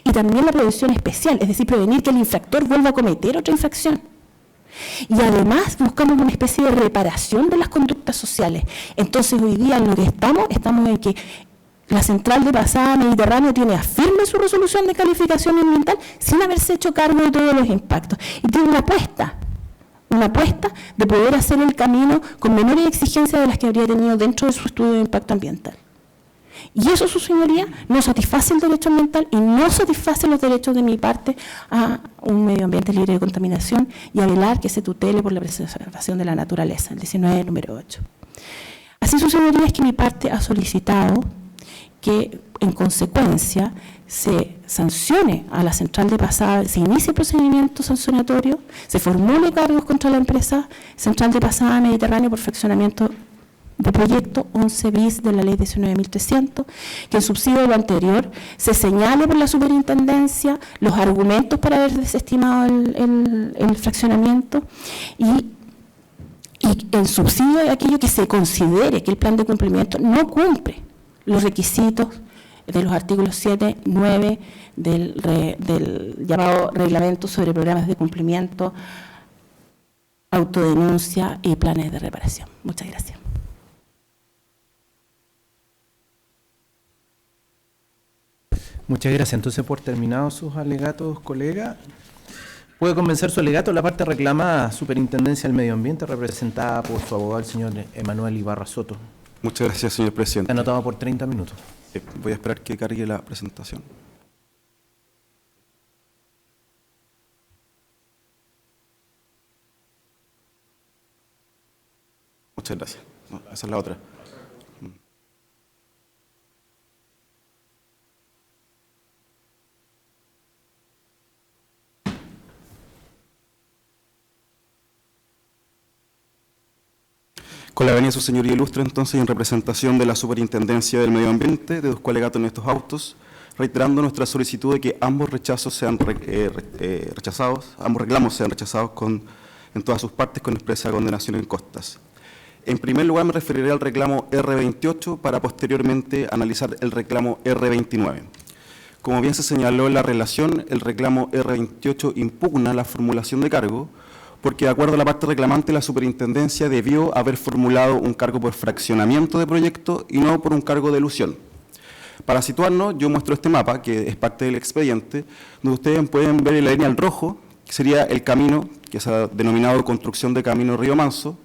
y también la prevención especial, es decir, prevenir que el infractor vuelva a cometer otra infracción. Y además buscamos una especie de reparación de las conductas sociales. Entonces hoy día en lo que estamos en que la central de Pasada Mediterráneo tiene firme su resolución de calificación ambiental sin haberse hecho cargo de todos los impactos. Y tiene una apuesta de poder hacer el camino con menores exigencias de las que habría tenido dentro de su estudio de impacto ambiental. Y eso, su señoría, no satisface el derecho ambiental y no satisface los derechos de mi parte a un medio ambiente libre de contaminación y a velar que se tutele por la preservación de la naturaleza, el 19, número 8. Así, su señoría, es que mi parte ha solicitado que, en consecuencia, se sancione a la central de Pasada, se inicie el procedimiento sancionatorio, se formule cargos contra la empresa central de Pasada Mediterráneo por fraccionamiento de proyecto 11 bis de la ley 19.300, que en subsidio de lo anterior se señale por la superintendencia los argumentos para haber desestimado el fraccionamiento y en subsidio de aquello que se considere que el plan de cumplimiento no cumple los requisitos de los artículos 7, 9 del llamado reglamento sobre programas de cumplimiento, autodenuncia y planes de reparación. Muchas gracias. Muchas gracias. Entonces, por terminados sus alegatos, colega, puede comenzar su alegato la parte reclamada, Superintendencia del Medio Ambiente, representada por su abogado, el señor Emanuel Ibarra Soto. Muchas gracias, señor presidente. Anotado por 30 minutos. Voy a esperar que cargue la presentación. Muchas gracias. No, esa es la otra. Con la venia de su señoría ilustre, entonces, en representación de la Superintendencia del Medio Ambiente, deduzco alegato en estos autos, reiterando nuestra solicitud de que ambos rechazos sean rechazados, ambos reclamos sean rechazados en todas sus partes con expresa condenación en costas. En primer lugar, me referiré al reclamo R28 para posteriormente analizar el reclamo R29. Como bien se señaló en la relación, el reclamo R28 impugna la formulación de cargo, porque de acuerdo a la parte reclamante, la Superintendencia debió haber formulado un cargo por fraccionamiento de proyecto y no por un cargo de elusión. Para situarnos, yo muestro este mapa, que es parte del expediente, donde ustedes pueden ver en la línea al rojo, que sería el camino, que se ha denominado construcción de camino Río Manso.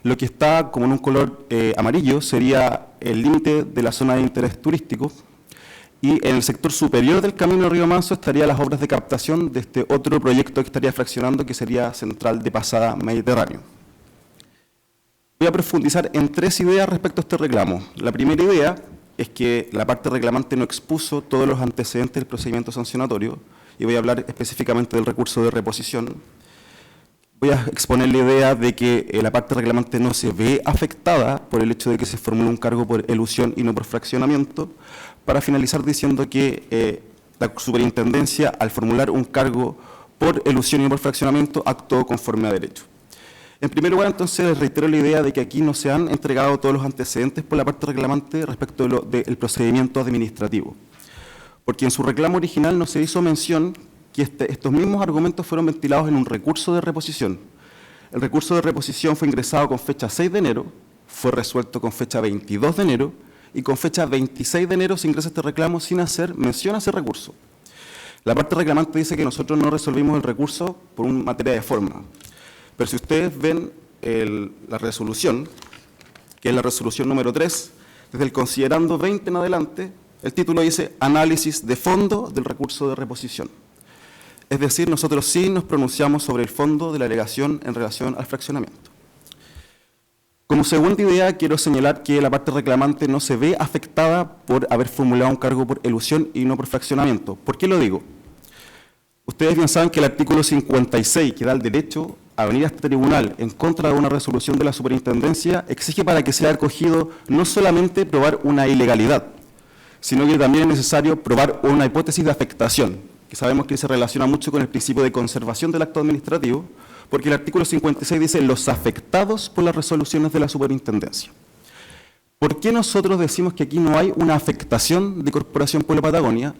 Lo que está como en un color amarillo sería el límite de la zona de interés turístico, y en el sector superior del camino Río Manso estarían las obras de captación de este otro proyecto que estaría fraccionando, que sería Central de Pasada Mediterráneo. Voy a profundizar en 3 ideas respecto a este reclamo. La primera idea es que la parte reclamante no expuso todos los antecedentes del procedimiento sancionatorio, y voy a hablar específicamente del recurso de reposición. Voy a exponer la idea de que la parte reclamante no se ve afectada por el hecho de que se formule un cargo por elusión y no por fraccionamiento, para finalizar diciendo que la Superintendencia, al formular un cargo por elusión y no por fraccionamiento, actuó conforme a derecho. En primer lugar, entonces, les reitero la idea de que aquí no se han entregado todos los antecedentes por la parte reclamante respecto del procedimiento administrativo, porque en su reclamo original no se hizo mención que estos mismos argumentos fueron ventilados en un recurso de reposición. El recurso de reposición fue ingresado con fecha 6 de enero, fue resuelto con fecha 22 de enero, y con fecha 26 de enero se ingresa este reclamo sin hacer mención a ese recurso. La parte reclamante dice que nosotros no resolvimos el recurso por una materia de forma, pero si ustedes ven la resolución, que es la resolución número 3, desde el considerando 20 en adelante, el título dice análisis de fondo del recurso de reposición. Es decir, nosotros sí nos pronunciamos sobre el fondo de la alegación en relación al fraccionamiento. Como segunda idea, quiero señalar que la parte reclamante no se ve afectada por haber formulado un cargo por elusión y no por fraccionamiento. ¿Por qué lo digo? Ustedes bien saben que el artículo 56, que da el derecho a venir a este tribunal en contra de una resolución de la Superintendencia, exige para que sea acogido no solamente probar una ilegalidad, sino que también es necesario probar una hipótesis de afectación, que sabemos que se relaciona mucho con el principio de conservación del acto administrativo, porque el artículo 56 dice los afectados por las resoluciones de la Superintendencia. ¿Por qué nosotros decimos que aquí no hay una afectación de Corporación Pueblo Patagonia?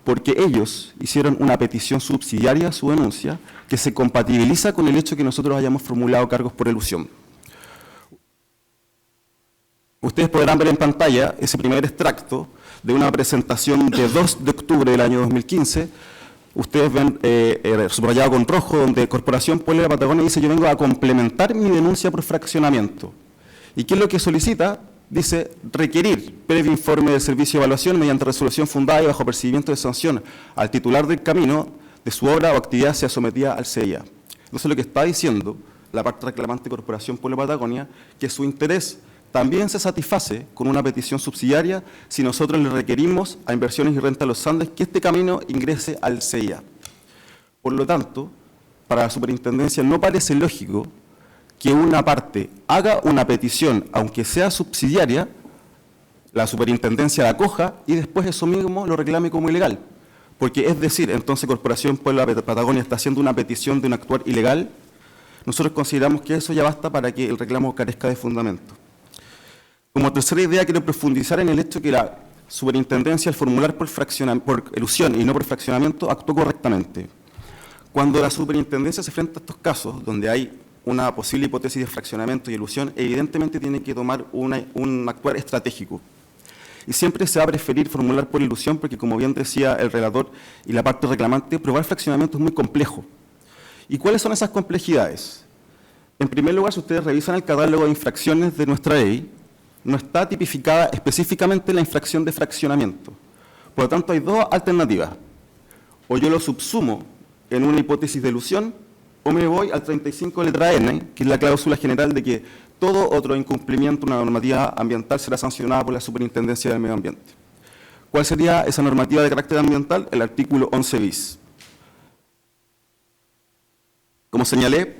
Porque ellos hicieron una petición subsidiaria a su denuncia que se compatibiliza con el hecho que nosotros hayamos formulado cargos por elusión. Ustedes podrán ver en pantalla ese primer extracto de una presentación de 2 de octubre del año 2015. Ustedes ven subrayado con rojo, donde Corporación Pueblo de la Patagonia dice: yo vengo a complementar mi denuncia por fraccionamiento. ¿Y qué es lo que solicita? Dice requerir previo informe de servicio de evaluación mediante resolución fundada y bajo percibimiento de sanción al titular del camino de su obra o actividad sea sometida al CIA. Entonces, lo que está diciendo la parte reclamante Corporación Pueblo de Patagonia, que su interés también se satisface con una petición subsidiaria si nosotros le requerimos a Inversiones y Renta Los Andes que este camino ingrese al CIA. Por lo tanto, para la Superintendencia no parece lógico que una parte haga una petición, aunque sea subsidiaria, la Superintendencia la acoja y después eso mismo lo reclame como ilegal. Porque es decir, entonces Corporación Pueblo de Patagonia está haciendo una petición de un actuar ilegal. Nosotros consideramos que eso ya basta para que el reclamo carezca de fundamento. Como tercera idea, quiero profundizar en el hecho que la Superintendencia, al formular por elusión y no por fraccionamiento, actuó correctamente. Cuando la Superintendencia se enfrenta a estos casos, donde hay una posible hipótesis de fraccionamiento y elusión, evidentemente tiene que tomar un actuar estratégico. y siempre se va a preferir formular por ilusión porque, como bien decía el relator y la parte reclamante, probar fraccionamiento es muy complejo. ¿Y cuáles son esas complejidades? En primer lugar, si ustedes revisan el catálogo de infracciones de nuestra ley, no está tipificada específicamente la infracción de fraccionamiento. Por lo tanto, hay dos alternativas. O yo lo subsumo en una hipótesis de ilusión, o me voy al 35 letra N, que es la cláusula general de que todo otro incumplimiento de una normativa ambiental será sancionada por la Superintendencia del Medio Ambiente. ¿Cuál sería esa normativa de carácter ambiental? El artículo 11 bis. Como señalé,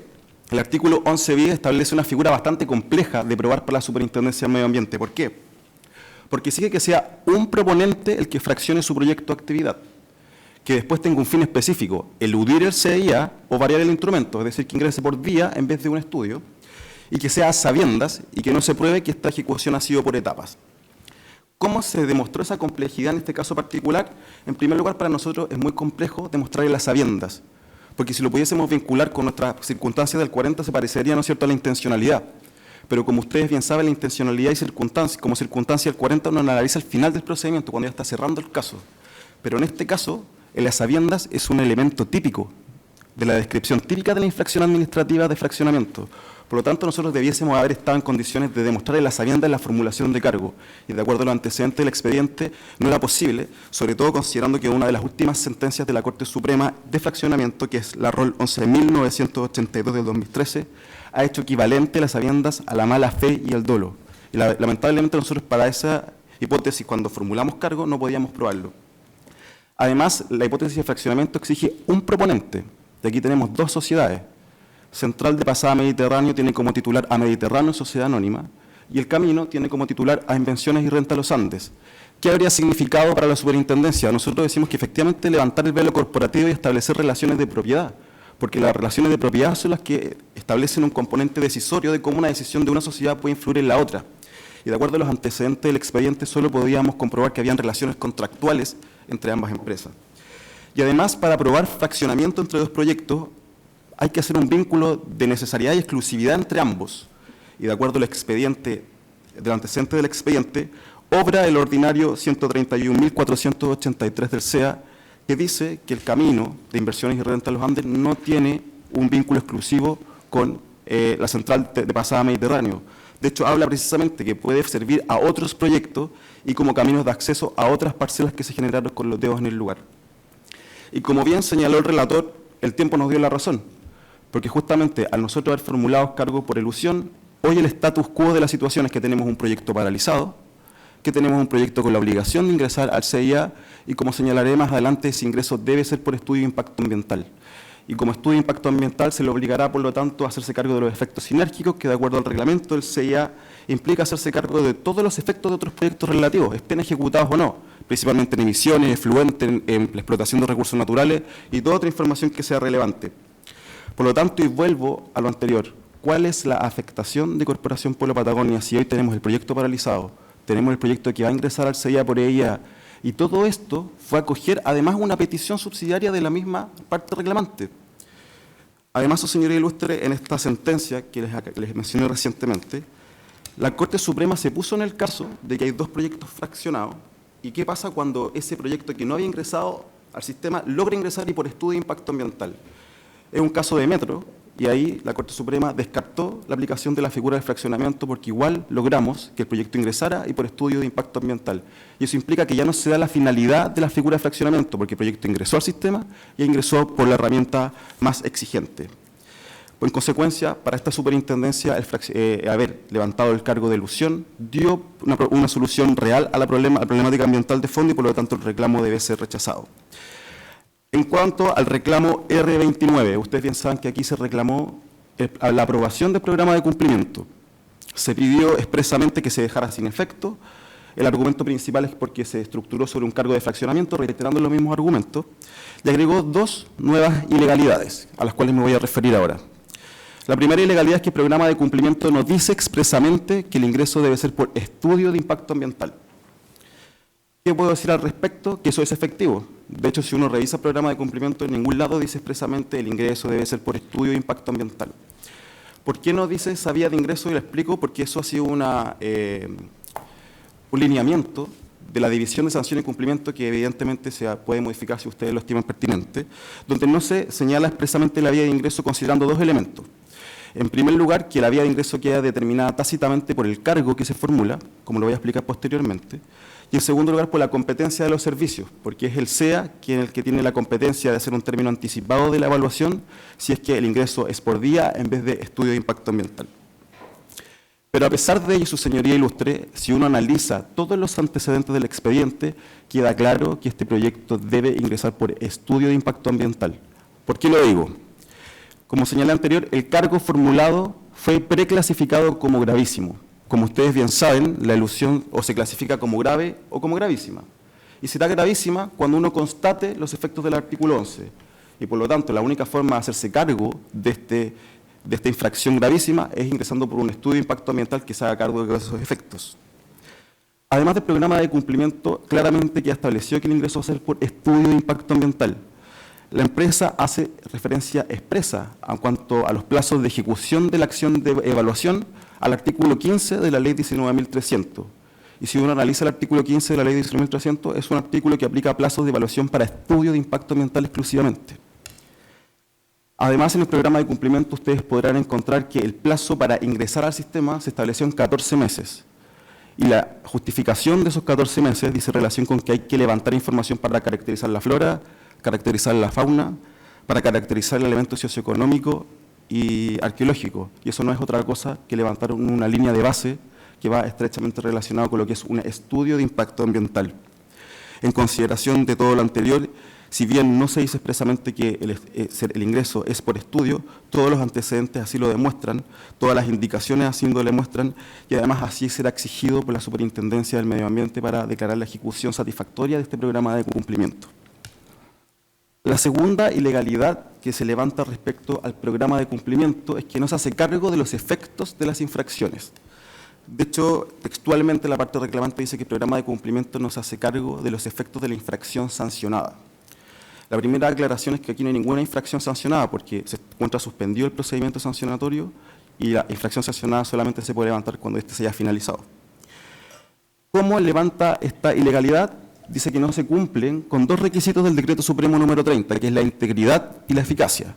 el artículo 11 bis establece una figura bastante compleja de probar por la Superintendencia del Medio Ambiente. ¿Por qué? Porque exige que sea un proponente el que fraccione su proyecto de actividad, que después tenga un fin específico, eludir el CIA o variar el instrumento, es decir, que ingrese por vía en vez de un estudio, y que sea a sabiendas y que no se pruebe que esta ejecución ha sido por etapas. ¿Cómo se demostró esa complejidad en este caso particular? En primer lugar, para nosotros es muy complejo demostrar las sabiendas, porque si lo pudiésemos vincular con nuestras circunstancias del 40 se parecería, ¿no es cierto?, a la intencionalidad. Pero como ustedes bien saben, la intencionalidad y circunstancia, como circunstancia del 40 uno analiza al final del procedimiento, cuando ya está cerrando el caso. Pero en este caso, el a sabiendas es un elemento típico de la descripción típica de la infracción administrativa de fraccionamiento. Por lo tanto, nosotros debiésemos haber estado en condiciones de demostrar el a sabiendas en la formulación de cargo. Y de acuerdo a los antecedentes del expediente, no era posible, sobre todo considerando que una de las últimas sentencias de la Corte Suprema de fraccionamiento, que es la Rol 11.982 del 2013, ha hecho equivalente las sabiendas a la mala fe y el dolo. Y lamentablemente nosotros para esa hipótesis, cuando formulamos cargo, no podíamos probarlo. Además, la hipótesis de fraccionamiento exige un proponente. Y aquí tenemos dos sociedades. Central de Pasada Mediterráneo tiene como titular a Mediterráneo, sociedad anónima, y El Camino tiene como titular a Invenciones y Renta Los Andes. ¿Qué habría significado para la superintendencia? Nosotros decimos que efectivamente levantar el velo corporativo y establecer relaciones de propiedad, porque las relaciones de propiedad son las que establecen un componente decisorio de cómo una decisión de una sociedad puede influir en la otra. Y de acuerdo a los antecedentes del expediente, solo podíamos comprobar que habían relaciones contractuales entre ambas empresas. Y además, para probar fraccionamiento entre dos proyectos, hay que hacer un vínculo de necesariedad y exclusividad entre ambos. Y de acuerdo al expediente, del antecedente del expediente, obra el ordinario 131.483 del CEA, que dice que El Camino de Inversiones y Renta Los Andes no tiene un vínculo exclusivo con la Central de Pasada Mediterráneo. De hecho, habla precisamente que puede servir a otros proyectos y como caminos de acceso a otras parcelas que se generaron con loteos en el lugar. Y como bien señaló el relator, el tiempo nos dio la razón, porque justamente al nosotros haber formulado cargos por elusión, hoy el status quo de la situación es que tenemos un proyecto paralizado, que tenemos un proyecto con la obligación de ingresar al CIA y, como señalaré más adelante, ese ingreso debe ser por estudio de impacto ambiental. Y como estudio de impacto ambiental se le obligará, por lo tanto, a hacerse cargo de los efectos sinérgicos, que de acuerdo al reglamento del CIA implica hacerse cargo de todos los efectos de otros proyectos relativos, estén ejecutados o no, principalmente en emisiones, efluentes, en la explotación de recursos naturales y toda otra información que sea relevante. Por lo tanto, y vuelvo a lo anterior, ¿cuál es la afectación de Corporación Pueblo Patagonia si hoy tenemos el proyecto paralizado, tenemos el proyecto que va a ingresar al CIA por EIA, y todo esto fue a acoger además una petición subsidiaria de la misma parte reclamante? Además, señoría ilustre, en esta sentencia que les mencioné recientemente, la Corte Suprema se puso en el caso de que hay dos proyectos fraccionados. ¿Y qué pasa cuando ese proyecto que no había ingresado al sistema logra ingresar y por estudio de impacto ambiental? Es un caso de Metro, y ahí la Corte Suprema descartó la aplicación de la figura de fraccionamiento porque igual logramos que el proyecto ingresara y por estudio de impacto ambiental. Y eso implica que ya no se da la finalidad de la figura de fraccionamiento porque el proyecto ingresó al sistema y ingresó por la herramienta más exigente. En consecuencia, para esta superintendencia, haber levantado el cargo de elusión dio una solución real a la problemática ambiental de fondo y por lo tanto el reclamo debe ser rechazado. En cuanto al reclamo R29, ustedes bien saben que aquí se reclamó la aprobación del programa de cumplimiento. Se pidió expresamente que se dejara sin efecto. El argumento principal es porque se estructuró sobre un cargo de fraccionamiento, reiterando los mismos argumentos, y agregó dos nuevas ilegalidades, a las cuales me voy a referir ahora. La primera ilegalidad es que el programa de cumplimiento no dice expresamente que el ingreso debe ser por estudio de impacto ambiental. ¿Qué puedo decir al respecto? Que eso es efectivo. De hecho, si uno revisa el programa de cumplimiento, en ningún lado dice expresamente el ingreso debe ser por estudio de impacto ambiental. ¿Por qué no dice esa vía de ingreso? Y lo explico, porque eso ha sido un lineamiento de la división de sanción y cumplimiento, que evidentemente se puede modificar si ustedes lo estiman pertinente, donde no se señala expresamente la vía de ingreso considerando dos elementos. En primer lugar, que la vía de ingreso queda determinada tácitamente por el cargo que se formula, como lo voy a explicar posteriormente, y en segundo lugar por la competencia de los servicios, porque es el SEA quien el que tiene la competencia de hacer un término anticipado de la evaluación si es que el ingreso es por día en vez de estudio de impacto ambiental. Pero a pesar de ello, su señoría ilustre, si uno analiza todos los antecedentes del expediente, queda claro que este proyecto debe ingresar por estudio de impacto ambiental. ¿Por qué lo digo? Como señalé anterior, el cargo formulado fue preclasificado como gravísimo. Como ustedes bien saben, la elusión o se clasifica como grave o como gravísima. Y será gravísima cuando uno constate los efectos del artículo 11. Y por lo tanto, la única forma de hacerse cargo de esta infracción gravísima es ingresando por un estudio de impacto ambiental que se haga cargo de esos efectos. Además del programa de cumplimiento, claramente queda establecido que el ingreso va a ser por estudio de impacto ambiental. La empresa hace referencia expresa en cuanto a los plazos de ejecución de la acción de evaluación al artículo 15 de la Ley 19.300. Y si uno analiza el artículo 15 de la Ley 19.300, es un artículo que aplica plazos de evaluación para estudio de impacto ambiental exclusivamente. Además, en el programa de cumplimiento ustedes podrán encontrar que el plazo para ingresar al sistema se estableció en 14 meses. Y la justificación de esos 14 meses dice relación con que hay que levantar información para caracterizar la flora, caracterizar la fauna, para caracterizar el elemento socioeconómico y arqueológico. Y eso no es otra cosa que levantar una línea de base que va estrechamente relacionado con lo que es un estudio de impacto ambiental. En consideración de todo lo anterior, si bien no se dice expresamente que el ingreso es por estudio, todos los antecedentes así lo demuestran, todas las indicaciones así lo demuestran, y además así será exigido por la Superintendencia del Medio Ambiente para declarar la ejecución satisfactoria de este programa de cumplimiento. La segunda ilegalidad que se levanta respecto al programa de cumplimiento es que no se hace cargo de los efectos de las infracciones. De hecho, textualmente la parte reclamante dice que el programa de cumplimiento no se hace cargo de los efectos de la infracción sancionada. La primera aclaración es que aquí no hay ninguna infracción sancionada porque se encuentra suspendido el procedimiento sancionatorio y la infracción sancionada solamente se puede levantar cuando éste se haya finalizado. ¿Cómo levanta esta ilegalidad? Dice que no se cumplen con dos requisitos del Decreto Supremo número 30, que es la integridad y la eficacia.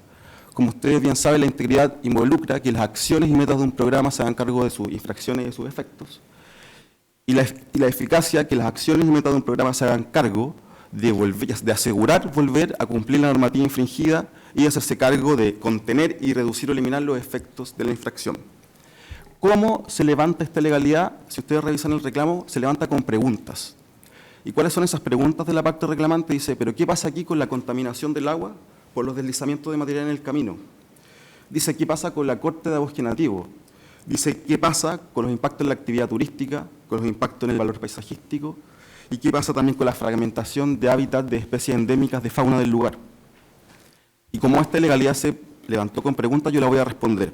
Como ustedes bien saben, la integridad involucra que las acciones y metas de un programa se hagan cargo de sus infracciones y de sus efectos. Y la eficacia, que las acciones y metas de un programa se hagan cargo de asegurar volver a cumplir la normativa infringida y hacerse cargo de contener y reducir o eliminar los efectos de la infracción. ¿Cómo se levanta esta ilegalidad? Si ustedes revisan el reclamo, se levanta con preguntas. ¿Y cuáles son esas preguntas de la parte reclamante? Dice, ¿pero qué pasa aquí con la contaminación del agua por los deslizamientos de material en el camino? Dice, ¿qué pasa con la corte de bosque nativo? Dice, ¿qué pasa con los impactos en la actividad turística, con los impactos en el valor paisajístico? ¿Y qué pasa también con la fragmentación de hábitat de especies endémicas de fauna del lugar? Y como esta ilegalidad se levantó con preguntas, yo la voy a responder.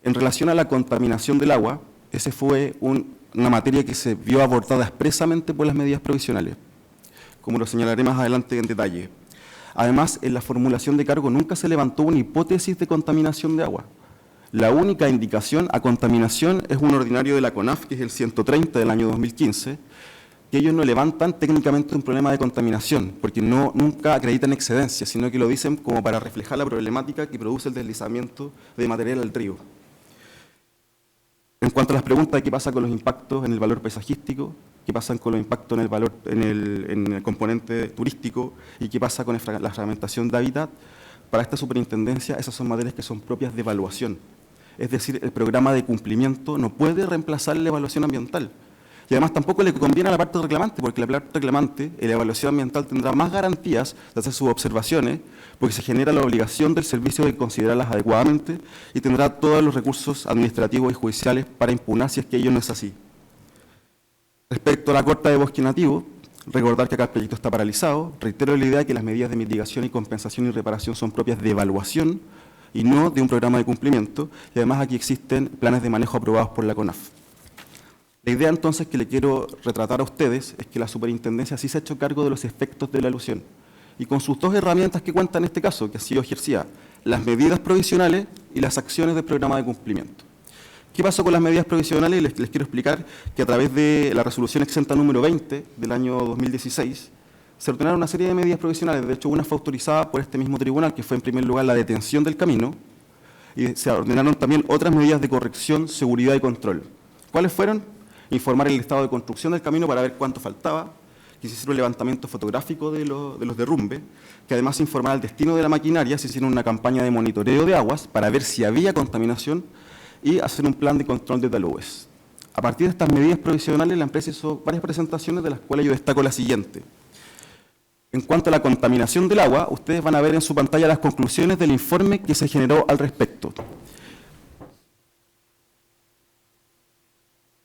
En relación a la contaminación del agua, esa fue una materia que se vio abordada expresamente por las medidas provisionales, como lo señalaré más adelante en detalle. Además, en la formulación de cargo nunca se levantó una hipótesis de contaminación de agua. La única indicación a contaminación es un ordinario de la CONAF, que es el 130 del año 2015, que ellos no levantan técnicamente un problema de contaminación, porque nunca acreditan excedencia, sino que lo dicen como para reflejar la problemática que produce el deslizamiento de material al río. En cuanto a las preguntas de qué pasa con los impactos en el valor paisajístico, qué pasa con los impactos en el componente turístico y qué pasa con la fragmentación de hábitat, para esta superintendencia esas son materias que son propias de evaluación. Es decir, el programa de cumplimiento no puede reemplazar la evaluación ambiental. Y además tampoco le conviene a la parte reclamante, porque la parte reclamante, en la evaluación ambiental, tendrá más garantías de hacer sus observaciones, porque se genera la obligación del servicio de considerarlas adecuadamente y tendrá todos los recursos administrativos y judiciales para impugnar si es que ello no es así. Respecto a la corta de bosque nativo, recordar que acá el proyecto está paralizado. Reitero la idea de que las medidas de mitigación y compensación y reparación son propias de evaluación y no de un programa de cumplimiento, y además aquí existen planes de manejo aprobados por la CONAF. La idea entonces que le quiero retratar a ustedes es que la superintendencia sí se ha hecho cargo de los efectos de la elusión y con sus dos herramientas que cuenta en este caso, que ha sido ejercida, las medidas provisionales y las acciones del programa de cumplimiento. ¿Qué pasó con las medidas provisionales? Les quiero explicar que a través de la resolución exenta número 20 del año 2016, se ordenaron una serie de medidas provisionales. De hecho, una fue autorizada por este mismo tribunal, que fue en primer lugar la detención del camino, y se ordenaron también otras medidas de corrección, seguridad y control. ¿Cuáles fueron? Informar el estado de construcción del camino para ver cuánto faltaba, que se hiciera un levantamiento fotográfico de los derrumbes, que además informar el destino de la maquinaria, se hicieron una campaña de monitoreo de aguas para ver si había contaminación y hacer un plan de control de taludes. A partir de estas medidas provisionales, la empresa hizo varias presentaciones, de las cuales yo destaco la siguiente. En cuanto a la contaminación del agua, ustedes van a ver en su pantalla las conclusiones del informe que se generó al respecto.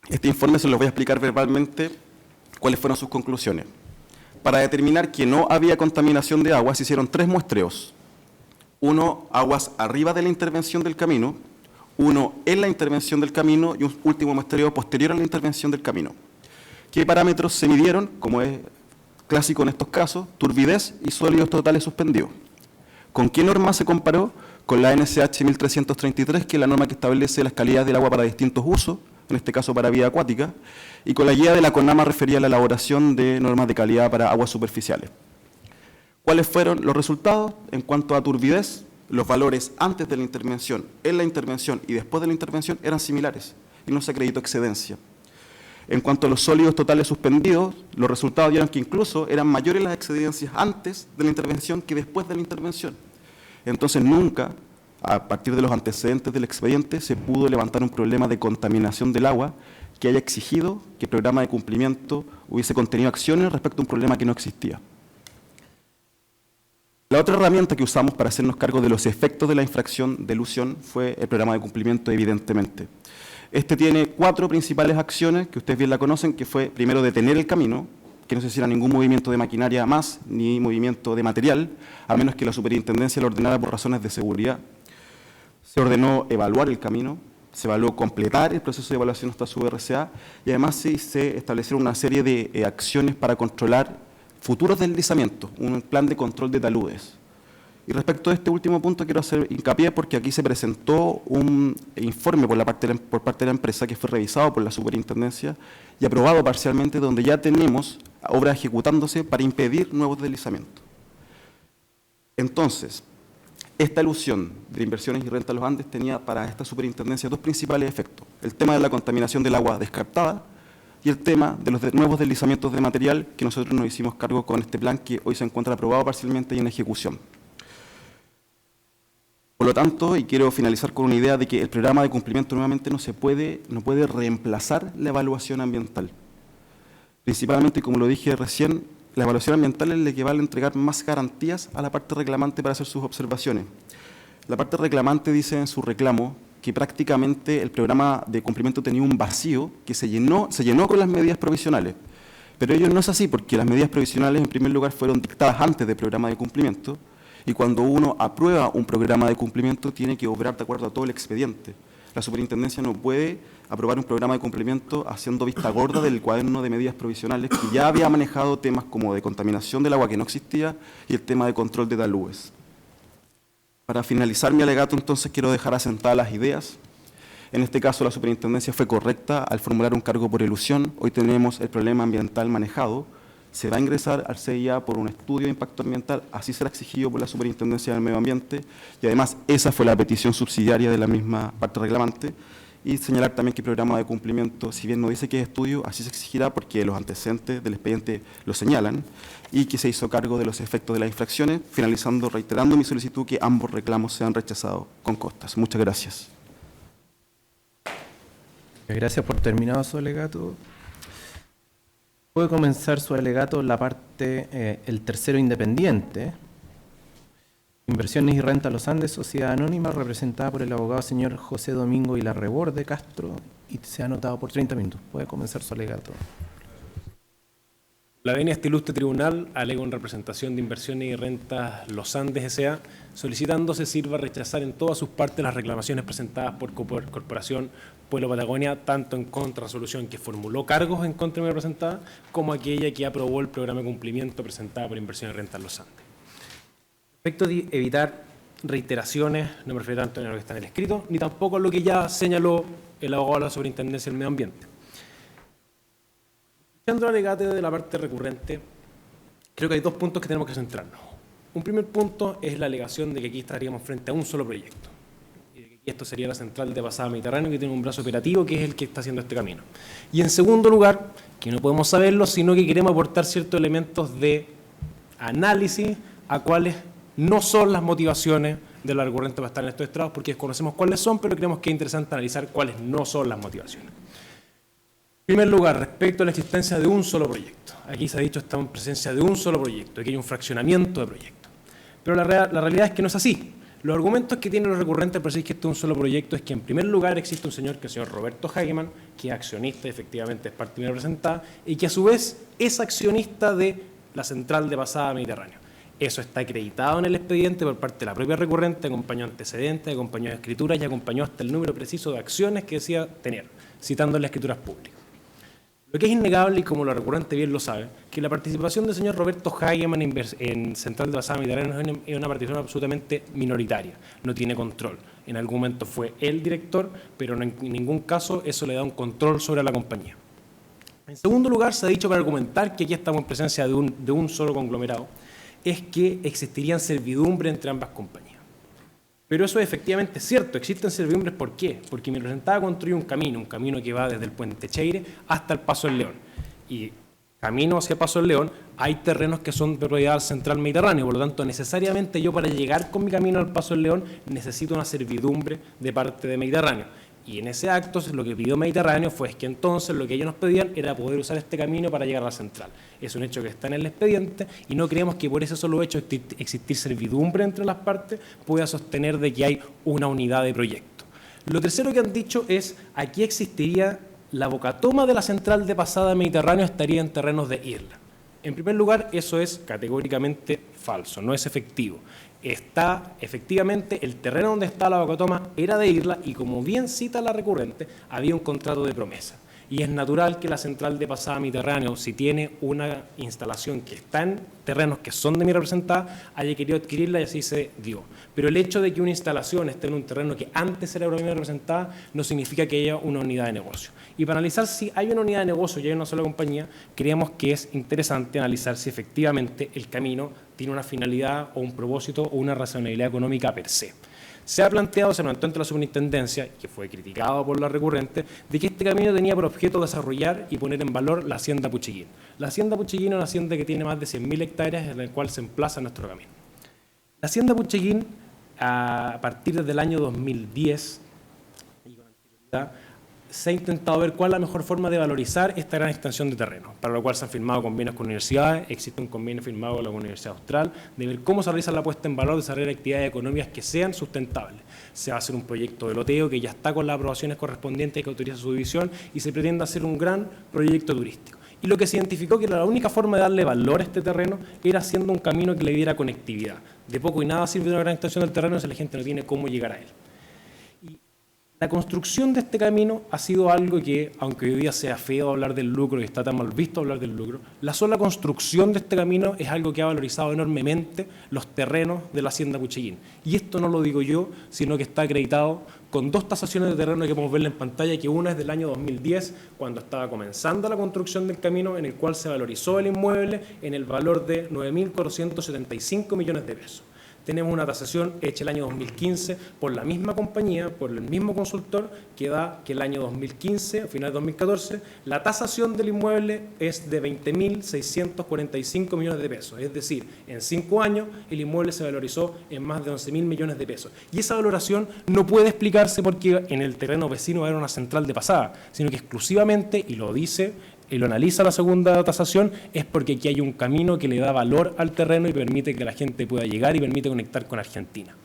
Este informe se los voy a explicar verbalmente cuáles fueron sus conclusiones. Para determinar que no había contaminación de agua, se hicieron 3 muestreos. Uno, aguas arriba de la intervención del camino, uno en la intervención del camino y un último muestreo posterior a la intervención del camino. ¿Qué parámetros se midieron? Como es clásico en estos casos, turbidez y sólidos totales suspendidos. ¿Con qué norma se comparó? Con la NSH 1333, que es la norma que establece las calidades del agua para distintos usos, en este caso para vida acuática, y con la guía de la CONAMA referida a la elaboración de normas de calidad para aguas superficiales. ¿Cuáles fueron los resultados? En cuanto a turbidez, los valores antes de la intervención, en la intervención y después de la intervención eran similares y no se acreditó excedencia. En cuanto a los sólidos totales suspendidos, los resultados dieron que incluso eran mayores las excedencias antes de la intervención que después de la intervención. Entonces nunca, a partir de los antecedentes del expediente, se pudo levantar un problema de contaminación del agua que haya exigido que el programa de cumplimiento hubiese contenido acciones respecto a un problema que no existía. La otra herramienta que usamos para hacernos cargo de los efectos de la infracción de elusión fue el programa de cumplimiento, evidentemente. Este tiene 4 principales acciones, que ustedes bien la conocen, que fue primero detener el camino, que no se hiciera ningún movimiento de maquinaria más, ni movimiento de material, a menos que la superintendencia lo ordenara por razones de seguridad. Se ordenó evaluar el camino, se evaluó completar el proceso de evaluación hasta su RCA, y además se establecieron una serie de acciones para controlar futuros deslizamientos, un plan de control de taludes. Y respecto a este último punto quiero hacer hincapié porque aquí se presentó un informe por parte de la empresa que fue revisado por la superintendencia y aprobado parcialmente, donde ya tenemos obras ejecutándose para impedir nuevos deslizamientos. Entonces, esta elusión de inversiones y renta a los Andes tenía para esta superintendencia 2 principales efectos: el tema de la contaminación del agua descartada y el tema de los nuevos deslizamientos de material, que nosotros nos hicimos cargo con este plan que hoy se encuentra aprobado parcialmente y en ejecución. Por lo tanto, y quiero finalizar con una idea de que el programa de cumplimiento nuevamente no puede reemplazar la evaluación ambiental. Principalmente, como lo dije recién, la evaluación ambiental es la que va a entregar más garantías a la parte reclamante para hacer sus observaciones. La parte reclamante dice en su reclamo que prácticamente el programa de cumplimiento tenía un vacío que se llenó con las medidas provisionales. Pero ello no es así, porque las medidas provisionales en primer lugar fueron dictadas antes del programa de cumplimiento, y cuando uno aprueba un programa de cumplimiento tiene que obrar de acuerdo a todo el expediente. La superintendencia no puede aprobar un programa de cumplimiento haciendo vista gorda del cuaderno de medidas provisionales que ya había manejado temas como de contaminación del agua que no existía y el tema de control de taludes. Para finalizar mi alegato, entonces, quiero dejar asentadas las ideas. En este caso, la superintendencia fue correcta al formular un cargo por elusión. Hoy tenemos el problema ambiental manejado. Se va a ingresar al CIA por un estudio de impacto ambiental, así será exigido por la Superintendencia del Medio Ambiente, y además esa fue la petición subsidiaria de la misma parte reclamante. Y señalar también que el programa de cumplimiento, si bien no dice que es estudio, así se exigirá porque los antecedentes del expediente lo señalan, y que se hizo cargo de los efectos de las infracciones, finalizando reiterando mi solicitud que ambos reclamos sean rechazados con costas. Muchas gracias. Gracias por terminado su alegato. Puede comenzar su alegato la parte, el tercero independiente. Inversiones y Renta Los Andes, Sociedad Anónima, representada por el abogado señor José Domingo Ilarrebor de Castro, y se ha anotado por 30 minutos. Puede comenzar su alegato. La venia este ilustre tribunal alega en representación de Inversiones y Rentas Los Andes S.A., solicitando se sirva rechazar en todas sus partes las reclamaciones presentadas por Corporación Pueblo Patagonia, tanto en contra de la resolución que formuló cargos en contra de mi representada, como aquella que aprobó el programa de cumplimiento presentada por Inversiones y Rentas Los Andes. Respecto de evitar reiteraciones, no me refiero tanto a lo que está en el escrito, ni tampoco a lo que ya señaló el abogado de la Superintendencia del Medio Ambiente. Escuchando el alegate de la parte recurrente, creo que hay dos puntos que tenemos que centrarnos. Un primer punto es la alegación de que aquí estaríamos frente a un solo proyecto. Y de que esto sería la central de pasada Mediterráneo, que tiene un brazo operativo, que es el que está haciendo este camino. Y en segundo lugar, que no podemos saberlo, sino que queremos aportar ciertos elementos de análisis a cuáles no son las motivaciones de la recurrente para estar en estos estrados, porque desconocemos cuáles son, pero creemos que es interesante analizar cuáles no son las motivaciones. En primer lugar, respecto a la existencia de un solo proyecto. Aquí se ha dicho que estamos en presencia de un solo proyecto, aquí hay un fraccionamiento de proyectos. Pero la realidad es que no es así. Los argumentos que tienen los recurrentes para decir que este es un solo proyecto es que en primer lugar existe un señor que es el señor Roberto Hagemann, que es accionista, efectivamente es parte bien representada, y que a su vez es accionista de la central de pasada Mediterráneo. Eso está acreditado en el expediente por parte de la propia recurrente, acompañó antecedentes, acompañó escrituras y acompañó hasta el número preciso de acciones que decía tener, citando las escrituras públicas. Lo que es innegable, y como la recurrente bien lo sabe, que la participación del señor Roberto Hagemann en Central de Pasada Mediterráneo es una participación absolutamente minoritaria, no tiene control. En algún momento fue el director, pero en ningún caso eso le da un control sobre la compañía. En segundo lugar, se ha dicho para argumentar que aquí estamos en presencia de un solo conglomerado, es que existirían servidumbre entre ambas compañías. Pero eso es efectivamente cierto, existen servidumbres. ¿Por qué? Porque mi representada construye un camino que va desde el Puente Cheire hasta el Paso del León. Y camino hacia Paso del León hay terrenos que son de propiedad central Mediterráneo, por lo tanto necesariamente yo para llegar con mi camino al Paso del León necesito una servidumbre de parte de Mediterráneo. Y en ese acto lo que pidió Mediterráneo fue que entonces lo que ellos nos pedían era poder usar este camino para llegar a la central. Es un hecho que está en el expediente y no creemos que por ese solo hecho de existir servidumbre entre las partes pueda sostener de que hay una unidad de proyecto. Lo tercero que han dicho es aquí existiría la bocatoma de la central de pasada Mediterráneo estaría en terrenos de Irla. En primer lugar, eso es categóricamente falso, no es efectivo. Está efectivamente el terreno donde está la bocatoma era de Irla y como bien cita la recurrente, había un contrato de promesa. Y es natural que la central de pasada Mediterráneo, si tiene una instalación que está en terrenos que son de mi representada, haya querido adquirirla y así se dio. Pero el hecho de que una instalación esté en un terreno que antes era de mi representada no significa que haya una unidad de negocio. Y para analizar si hay una unidad de negocio y hay una sola compañía, creemos que es interesante analizar si efectivamente el camino tiene una finalidad o un propósito o una racionalidad económica per se. Se planteó ante la superintendencia, que fue criticado por la recurrente, de que este camino tenía por objeto desarrollar y poner en valor la hacienda Puchiguín. La hacienda Puchiguín es una hacienda que tiene más de 100.000 hectáreas en la cual se emplaza nuestro camino. La hacienda Puchiguín, a partir del año 2010, y con anterioridad, se ha intentado ver cuál es la mejor forma de valorizar esta gran extensión de terreno, para lo cual se han firmado convenios con universidades, existe un convenio firmado con la Universidad Austral, de ver cómo se realiza la puesta en valor de desarrollar actividades económicas que sean sustentables. Se va a hacer un proyecto de loteo que ya está con las aprobaciones correspondientes que autoriza su división y se pretende hacer un gran proyecto turístico. Y lo que se identificó que la única forma de darle valor a este terreno era haciendo un camino que le diera conectividad. De poco y nada sirve una gran extensión del terreno si la gente no tiene cómo llegar a él. La construcción de este camino ha sido algo que, aunque hoy día sea feo hablar del lucro y está tan mal visto hablar del lucro, la sola construcción de este camino es algo que ha valorizado enormemente los terrenos de la hacienda Puchiguín. Y esto no lo digo yo, sino que está acreditado con dos tasaciones de terreno que podemos ver en pantalla, que una es del año 2010, cuando estaba comenzando la construcción del camino, en el cual se valorizó el inmueble en el valor de 9.475 millones de pesos. Tenemos una tasación hecha el año 2015 por la misma compañía, por el mismo consultor, que da que el año 2015, a final de 2014, la tasación del inmueble es de 20.645 millones de pesos. Es decir, en 5 años el inmueble se valorizó en más de 11.000 millones de pesos. Y esa valoración no puede explicarse porque en el terreno vecino va a haber una central de pasada, sino que exclusivamente, y lo dice y lo analiza la segunda tasación, es porque aquí hay un camino que le da valor al terreno y permite que la gente pueda llegar y permite conectar con Argentina.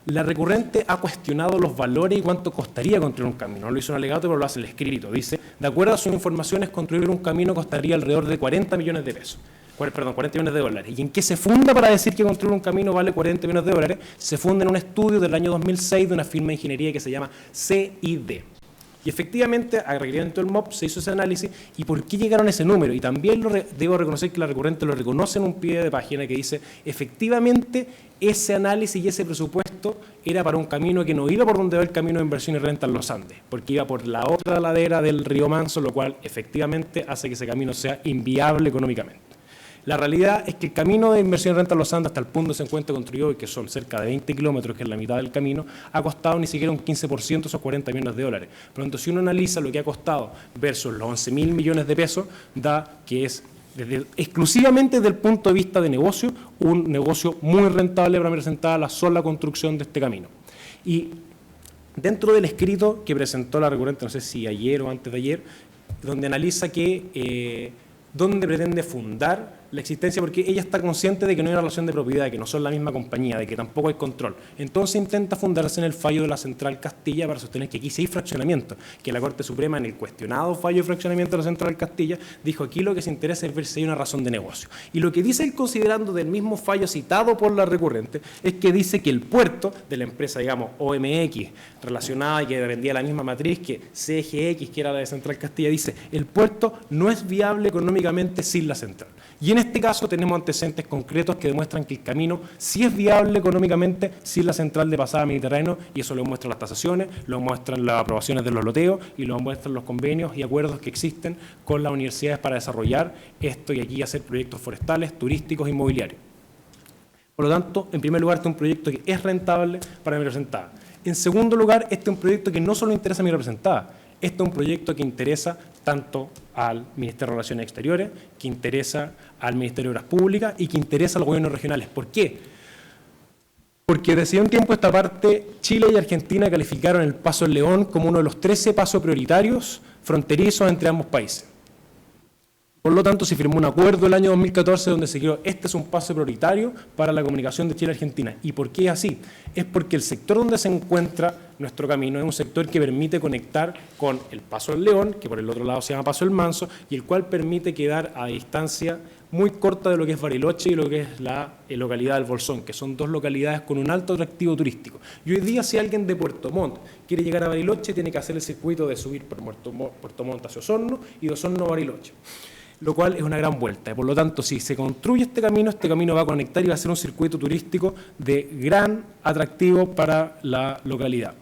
La recurrente ha cuestionado los valores y cuánto costaría construir un camino. No lo hizo en alegato, pero lo hace el escrito. Dice, de acuerdo a sus informaciones, construir un camino costaría alrededor de 40 millones de pesos. 40 millones de dólares. ¿Y en qué se funda para decir que construir un camino vale 40 millones de dólares? Se funda en un estudio del año 2006 de una firma de ingeniería que se llama CID. Y efectivamente, a requerimiento del MOP se hizo ese análisis. ¿Y por qué llegaron a ese número? Y también debo reconocer que la recurrente lo reconoce en un pie de página que dice, efectivamente, ese análisis y ese presupuesto era para un camino que no iba por donde va el camino de inversión y renta en los Andes, porque iba por la otra ladera del río Manso, lo cual efectivamente hace que ese camino sea inviable económicamente. La realidad es que el camino de inversión y renta en los Andes, hasta el punto se encuentra construido, y que son cerca de 20 kilómetros, que es la mitad del camino, ha costado ni siquiera un 15% esos 40 millones de dólares. Por lo tanto, si uno analiza lo que ha costado versus los 11.000 millones de pesos, da que es exclusivamente desde el punto de vista de negocio, un negocio muy rentable para presentar la sola construcción de este camino. Y dentro del escrito que presentó la recurrente, no sé si ayer o antes de ayer, donde analiza que dónde pretende fundar la existencia, porque ella está consciente de que no hay una relación de propiedad, de que no son la misma compañía, de que tampoco hay control. Entonces intenta fundarse en el fallo de la Central Castilla para sostener que aquí sí hay fraccionamiento, que la Corte Suprema, en el cuestionado fallo de fraccionamiento de la Central Castilla, dijo aquí lo que se interesa es ver si hay una razón de negocio. Y lo que dice él, considerando del mismo fallo citado por la recurrente, es que dice que el puerto de la empresa, digamos, OMX, relacionada y que dependía de la misma matriz que CGX, que era la de Central Castilla, dice, el puerto no es viable económicamente sin la central. Y en este caso tenemos antecedentes concretos que demuestran que el camino sí es viable económicamente sin la central de pasada Mediterráneo, y eso lo muestran las tasaciones, lo muestran las aprobaciones de los loteos y lo muestran los convenios y acuerdos que existen con las universidades para desarrollar esto y aquí hacer proyectos forestales, turísticos, inmobiliarios. Por lo tanto, en primer lugar, este es un proyecto que es rentable para mi representada. En segundo lugar, este es un proyecto que no solo interesa a mi representada, este es un proyecto que interesa tanto al Ministerio de Relaciones Exteriores, que interesa al Ministerio de Obras Públicas y que interesa a los gobiernos regionales. ¿Por qué? Porque desde un tiempo a esta parte, Chile y Argentina calificaron el Paso del León como uno de los 13 pasos prioritarios fronterizos entre ambos países. Por lo tanto, se firmó un acuerdo el año 2014 donde se creó, este es un paso prioritario para la comunicación de Chile y Argentina. ¿Y por qué es así? Es porque el sector donde se encuentra nuestro camino es un sector que permite conectar con el Paso del León, que por el otro lado se llama Paso del Manso, y el cual permite quedar a distancia muy corta de lo que es Bariloche y lo que es la localidad del Bolsón, que son dos localidades con un alto atractivo turístico. Y hoy día, si alguien de Puerto Montt quiere llegar a Bariloche, tiene que hacer el circuito de subir por Puerto Montt hacia Osorno y de Osorno a Bariloche, lo cual es una gran vuelta. Por lo tanto, si se construye este camino va a conectar y va a ser un circuito turístico de gran atractivo para la localidad.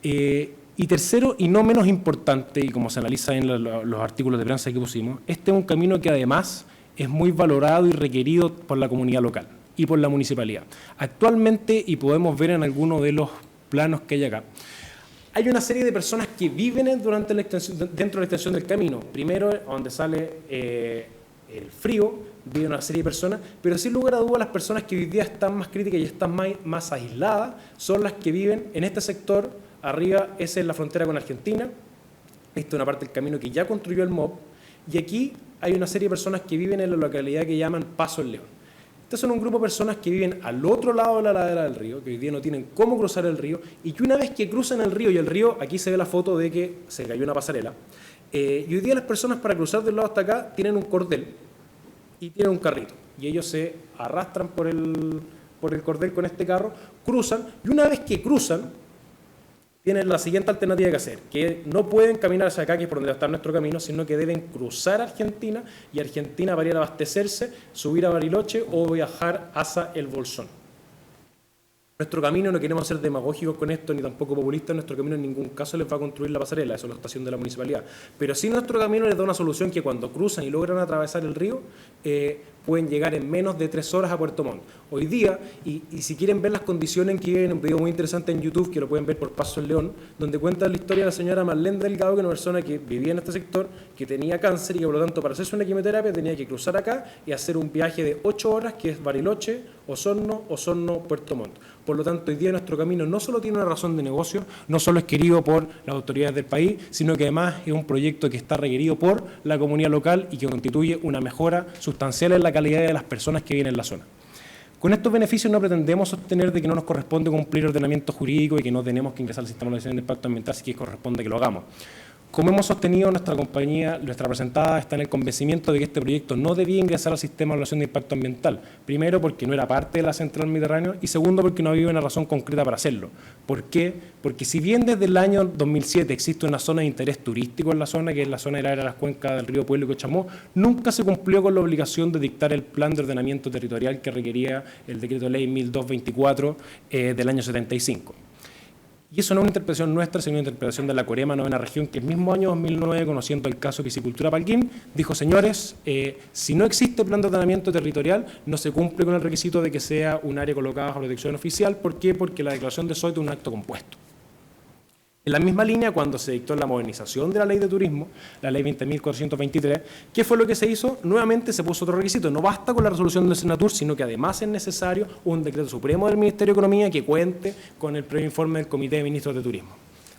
Y tercero, y no menos importante, y como se analiza en los artículos de prensa que pusimos, este es un camino que además es muy valorado y requerido por la comunidad local y por la municipalidad. Actualmente, y podemos ver en algunos de los planos que hay acá, hay una serie de personas que viven dentro de la extensión del camino. Primero, donde sale el frío, vive una serie de personas, pero sin lugar a dudas las personas que hoy día están más críticas y están más aisladas son las que viven en este sector. Arriba, esa es la frontera con Argentina. Esta es una parte del camino que ya construyó el MOP. Y aquí hay una serie de personas que viven en la localidad que llaman Paso del León. Estos son un grupo de personas que viven al otro lado de la ladera del río, que hoy día no tienen cómo cruzar el río, y que una vez que cruzan el río, y el río, aquí se ve la foto de que se cayó una pasarela, y hoy día las personas para cruzar del lado hasta acá tienen un cordel y tienen un carrito, y ellos se arrastran por el cordel con este carro, cruzan, y una vez que cruzan, tienen la siguiente alternativa que hacer, que no pueden caminar hacia acá, que es por donde está nuestro camino, sino que deben cruzar Argentina, y Argentina para ir a abastecerse, subir a Bariloche o viajar hacia el Bolsón. Nuestro camino, no queremos ser demagógicos con esto, ni tampoco populistas, nuestro camino en ningún caso les va a construir la pasarela, eso es la estación de la municipalidad. Pero sí nuestro camino les da una solución que cuando cruzan y logran atravesar el río, pueden llegar en menos de 3 horas a Puerto Montt. Hoy día, y si quieren ver las condiciones en que viven, un video muy interesante en YouTube, que lo pueden ver por Paso del León, donde cuenta la historia de la señora Marlene Delgado, que es una persona que vivía en este sector, que tenía cáncer y que por lo tanto para hacerse una quimioterapia tenía que cruzar acá y hacer un viaje de 8 horas, que es Bariloche, Osorno, Puerto Montt. Por lo tanto, hoy día nuestro camino no solo tiene una razón de negocio, no solo es querido por las autoridades del país, sino que además es un proyecto que está requerido por la comunidad local y que constituye una mejora sustancial en la calidad de las personas que viven en la zona. Con estos beneficios no pretendemos sostener de que no nos corresponde cumplir ordenamiento jurídico y que no tenemos que ingresar al sistema de evaluación de impacto ambiental si que corresponde que lo hagamos. Como hemos sostenido, nuestra compañía, nuestra representada, está en el convencimiento de que este proyecto no debía ingresar al sistema de evaluación de impacto ambiental. Primero, porque no era parte de la Central Mediterráneo, y segundo, porque no había una razón concreta para hacerlo. ¿Por qué? Porque si bien desde el año 2007 existe una zona de interés turístico en la zona, que es la zona del área de las cuencas del río Pueblo y Cochamó, nunca se cumplió con la obligación de dictar el plan de ordenamiento territorial que requería el decreto ley 1224 del año 75. Y eso no es una interpretación nuestra, sino una interpretación de la Corema Novena Región, que el mismo año 2009, conociendo el caso Piscicultura Palquín, dijo: señores, si no existe plan de ordenamiento territorial, no se cumple con el requisito de que sea un área colocada bajo protección oficial. ¿Por qué? Porque la declaración de SOIT es un acto compuesto. En la misma línea, cuando se dictó la modernización de la Ley de Turismo, la Ley 20.423, ¿qué fue lo que se hizo? Nuevamente se puso otro requisito. No basta con la resolución del Senatur, sino que además es necesario un decreto supremo del Ministerio de Economía que cuente con el previo informe del Comité de Ministros de Turismo,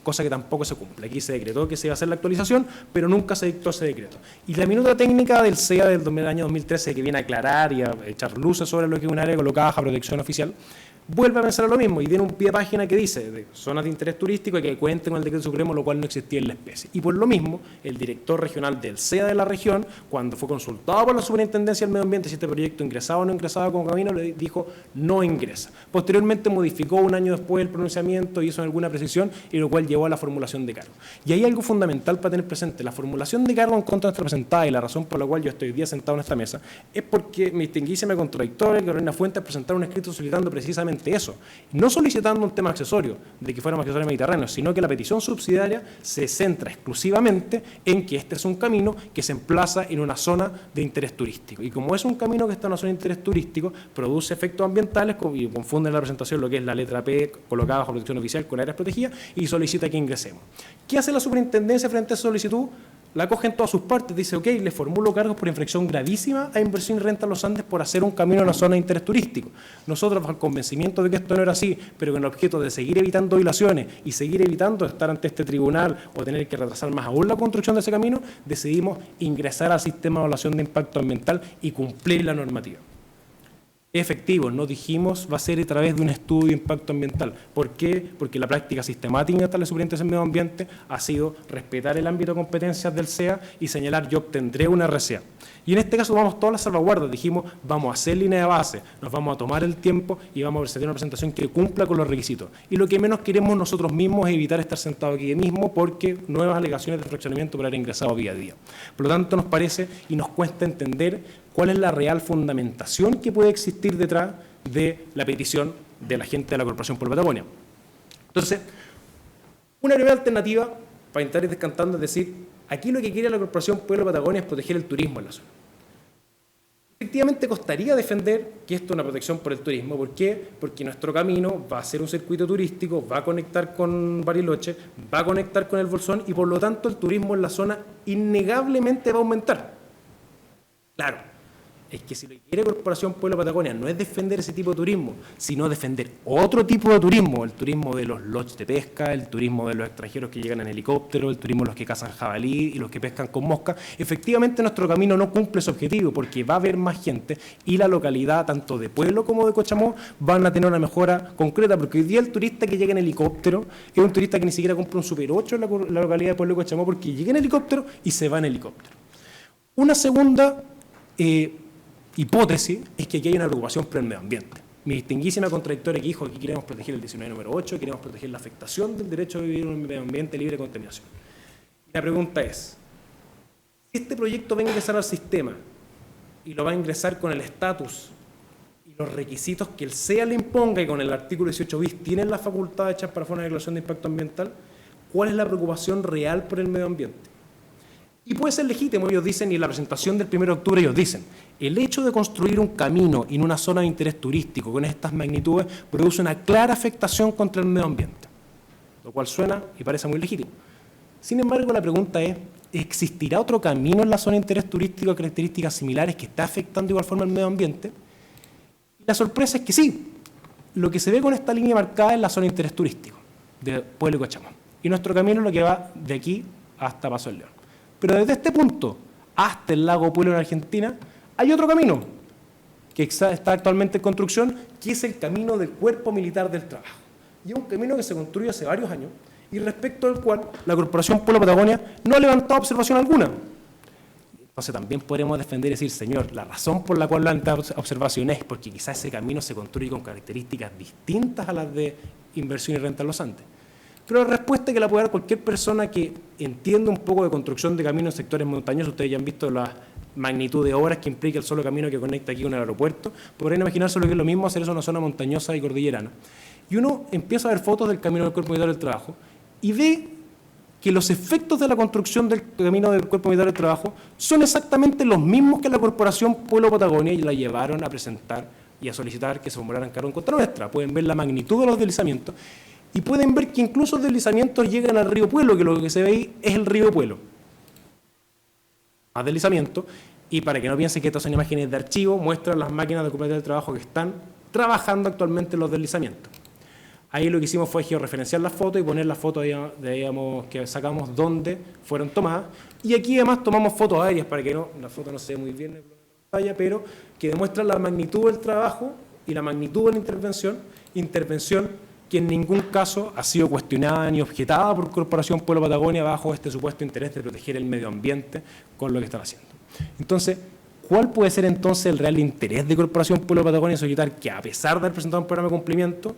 cosa que tampoco se cumple. Aquí se decretó que se iba a hacer la actualización, pero nunca se dictó ese decreto. Y la minuta técnica del CEA del año 2013, que viene a aclarar y a echar luces sobre lo que es un área colocada bajo protección oficial, vuelve a pensar lo mismo y tiene un pie de página que dice de zonas de interés turístico y que cuenten con el decreto supremo, lo cual no existía en la especie. Y por lo mismo, el director regional del CEA de la región, cuando fue consultado por la Superintendencia del Medio Ambiente si este proyecto ingresaba o no ingresaba como camino, le dijo: no ingresa. Posteriormente modificó un año después el pronunciamiento, hizo alguna precisión, y lo cual llevó a la formulación de cargo. Y hay algo fundamental para tener presente: la formulación de cargo en contra de nuestra representada, y la razón por la cual yo estoy hoy día sentado en esta mesa, es porque mi distinguísima contradictora, Carolina Fuentes, presentaron un escrito solicitando precisamente eso, no solicitando un tema accesorio, de que fuera un accesorio mediterráneo, sino que la petición subsidiaria se centra exclusivamente en que este es un camino que se emplaza en una zona de interés turístico. Y como es un camino que está en una zona de interés turístico, produce efectos ambientales y confunden la representación, lo que es la letra P colocada bajo protección oficial con áreas protegidas, y solicita que ingresemos. ¿Qué hace la superintendencia frente a esa solicitud? La coge en todas sus partes, dice: ok, le formulo cargos por infracción gravísima a Inversión y Renta Los Andes por hacer un camino en una zona de interés turístico. Nosotros, bajo el convencimiento de que esto no era así, pero con el objeto de seguir evitando violaciones y seguir evitando estar ante este tribunal o tener que retrasar más aún la construcción de ese camino, decidimos ingresar al sistema de evaluación de impacto ambiental y cumplir la normativa. Efectivo, no dijimos va a ser a través de un estudio de impacto ambiental. ¿Por qué? Porque la práctica sistemática de la Superintendencia del Medio Ambiente ha sido respetar el ámbito de competencias del CEA y señalar: yo obtendré una RCA. Y en este caso vamos todas las salvaguardas. Dijimos: vamos a hacer línea de base, nos vamos a tomar el tiempo y vamos a presentar una presentación que cumpla con los requisitos. Y lo que menos queremos nosotros mismos es evitar estar sentados aquí mismo, porque nuevas alegaciones de fraccionamiento por haber ingresado día a día. Por lo tanto, nos parece y nos cuesta entender cuál es la real fundamentación que puede existir detrás de la petición de la gente de la Corporación Pueblo Patagonia. Entonces, una primera alternativa para entrar y descantando es decir: aquí lo que quiere la Corporación Pueblo Patagonia es proteger el turismo en la zona. Efectivamente, costaría defender que esto es una protección por el turismo. ¿Por qué? Porque nuestro camino va a ser un circuito turístico, va a conectar con Bariloche, va a conectar con el Bolsón, y por lo tanto el turismo en la zona innegablemente va a aumentar. Claro, es que si lo que quiere Corporación Pueblo Patagonia no es defender ese tipo de turismo, sino defender otro tipo de turismo, el turismo de los lodges de pesca, el turismo de los extranjeros que llegan en helicóptero, el turismo de los que cazan jabalí y los que pescan con mosca, efectivamente nuestro camino no cumple ese objetivo, porque va a haber más gente y la localidad, tanto de Pueblo como de Cochamó, van a tener una mejora concreta, porque hoy día el turista que llega en helicóptero es un turista que ni siquiera compra un Super 8 en la localidad de Pueblo de Cochamó, porque llega en helicóptero y se va en helicóptero. Una segunda hipótesis es que aquí hay una preocupación por el medio ambiente. Mi distinguísima contradictora que dijo: aquí queremos proteger el 19 número 8, queremos proteger la afectación del derecho a vivir en un medio ambiente libre de contaminación. Y la pregunta es: si este proyecto va a ingresar al sistema y lo va a ingresar con el estatus y los requisitos que el CEA le imponga, y con el artículo 18 bis tienen la facultad de echar para fuera una declaración de impacto ambiental, ¿cuál es la preocupación real por el medio ambiente? Y puede ser legítimo, ellos dicen, y en la presentación del 1 de octubre ellos dicen: el hecho de construir un camino en una zona de interés turístico con estas magnitudes produce una clara afectación contra el medio ambiente, lo cual suena y parece muy legítimo. Sin embargo, la pregunta es: ¿existirá otro camino en la zona de interés turístico de características similares que está afectando de igual forma el medio ambiente? Y la sorpresa es que sí. Lo que se ve con esta línea marcada es la zona de interés turístico de Pueblo y Cochamó, y nuestro camino es lo que va de aquí hasta Paso del León. Pero desde este punto hasta el lago Pueblo en Argentina hay otro camino que está actualmente en construcción, que es el camino del Cuerpo Militar del Trabajo. Y es un camino que se construyó hace varios años y respecto al cual la Corporación Pueblo Patagonia no ha levantado observación alguna. Entonces también podremos defender y decir, señor, la razón por la cual no han dado observaciones es porque quizás ese camino se construye con características distintas a las de inversión y renta en los Andes. Pero la respuesta que la puede dar cualquier persona que entienda un poco de construcción de caminos en sectores montañosos, ustedes ya han visto la magnitud de obras que implica el solo camino que conecta aquí con el aeropuerto, podrían imaginarse lo que es lo mismo hacer eso en una zona montañosa y cordillerana. Y uno empieza a ver fotos del camino del Cuerpo Militar del Trabajo y ve que los efectos de la construcción del camino del Cuerpo Militar del Trabajo son exactamente los mismos que la Corporación Pueblo Patagonia y la llevaron a presentar y a solicitar que se formularan cargo en contra nuestra. Pueden ver la magnitud de los deslizamientos y pueden ver que incluso los deslizamientos llegan al río Pueblo, que lo que se ve ahí es el río Pueblo. Más deslizamiento, y para que no piensen que estas son imágenes de archivo, muestran las máquinas de Cuerpo Militar del Trabajo que están trabajando actualmente en los deslizamientos. Ahí lo que hicimos fue georreferenciar las fotos y poner las fotos que sacamos donde fueron tomadas. Y aquí además tomamos fotos aéreas para que la foto no se ve muy bien en la pantalla, pero que demuestran la magnitud del trabajo y la magnitud de la intervención que en ningún caso ha sido cuestionada ni objetada por Corporación Pueblo Patagonia bajo este supuesto interés de proteger el medio ambiente con lo que están haciendo. Entonces, ¿cuál puede ser entonces el real interés de Corporación Pueblo Patagonia en solicitar que, a pesar de haber presentado un programa de cumplimiento,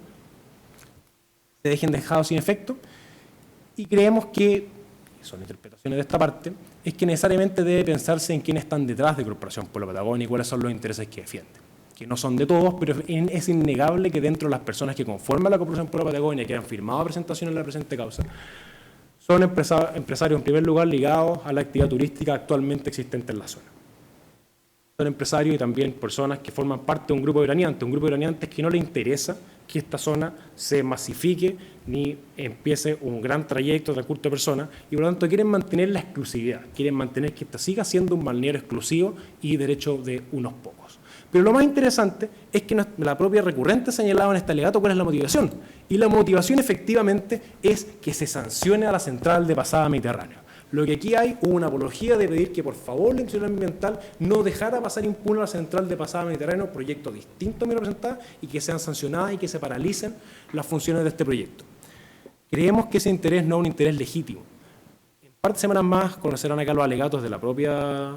se dejen dejados sin efecto? Y creemos que, son interpretaciones de esta parte, es que necesariamente debe pensarse en quiénes están detrás de Corporación Pueblo Patagonia y cuáles son los intereses que defienden. Que no son de todos, pero es innegable que dentro de las personas que conforman la Corporación Pueblo Patagonia, que han firmado presentación en la presente causa, son empresarios en primer lugar ligados a la actividad turística actualmente existente en la zona. Son empresarios y también personas que forman parte de un grupo de veraneantes que no les interesa que esta zona se masifique ni empiece un gran trayecto de recurso de personas y por lo tanto quieren mantener la exclusividad, quieren mantener que esta siga siendo un balneario exclusivo y derecho de unos pocos. Pero lo más interesante es que la propia recurrente señalaba en este alegato cuál es la motivación. Y la motivación efectivamente es que se sancione a la central de pasada Mediterráneo. Lo que aquí hay una apología de pedir que por favor la institución ambiental no dejara pasar impune a la central de pasada Mediterráneo, proyectos distintos a mi representada, y que sean sancionadas y que se paralicen las funciones de este proyecto. Creemos que ese interés no es un interés legítimo. En un par de semanas más conocerán acá los alegatos de la propia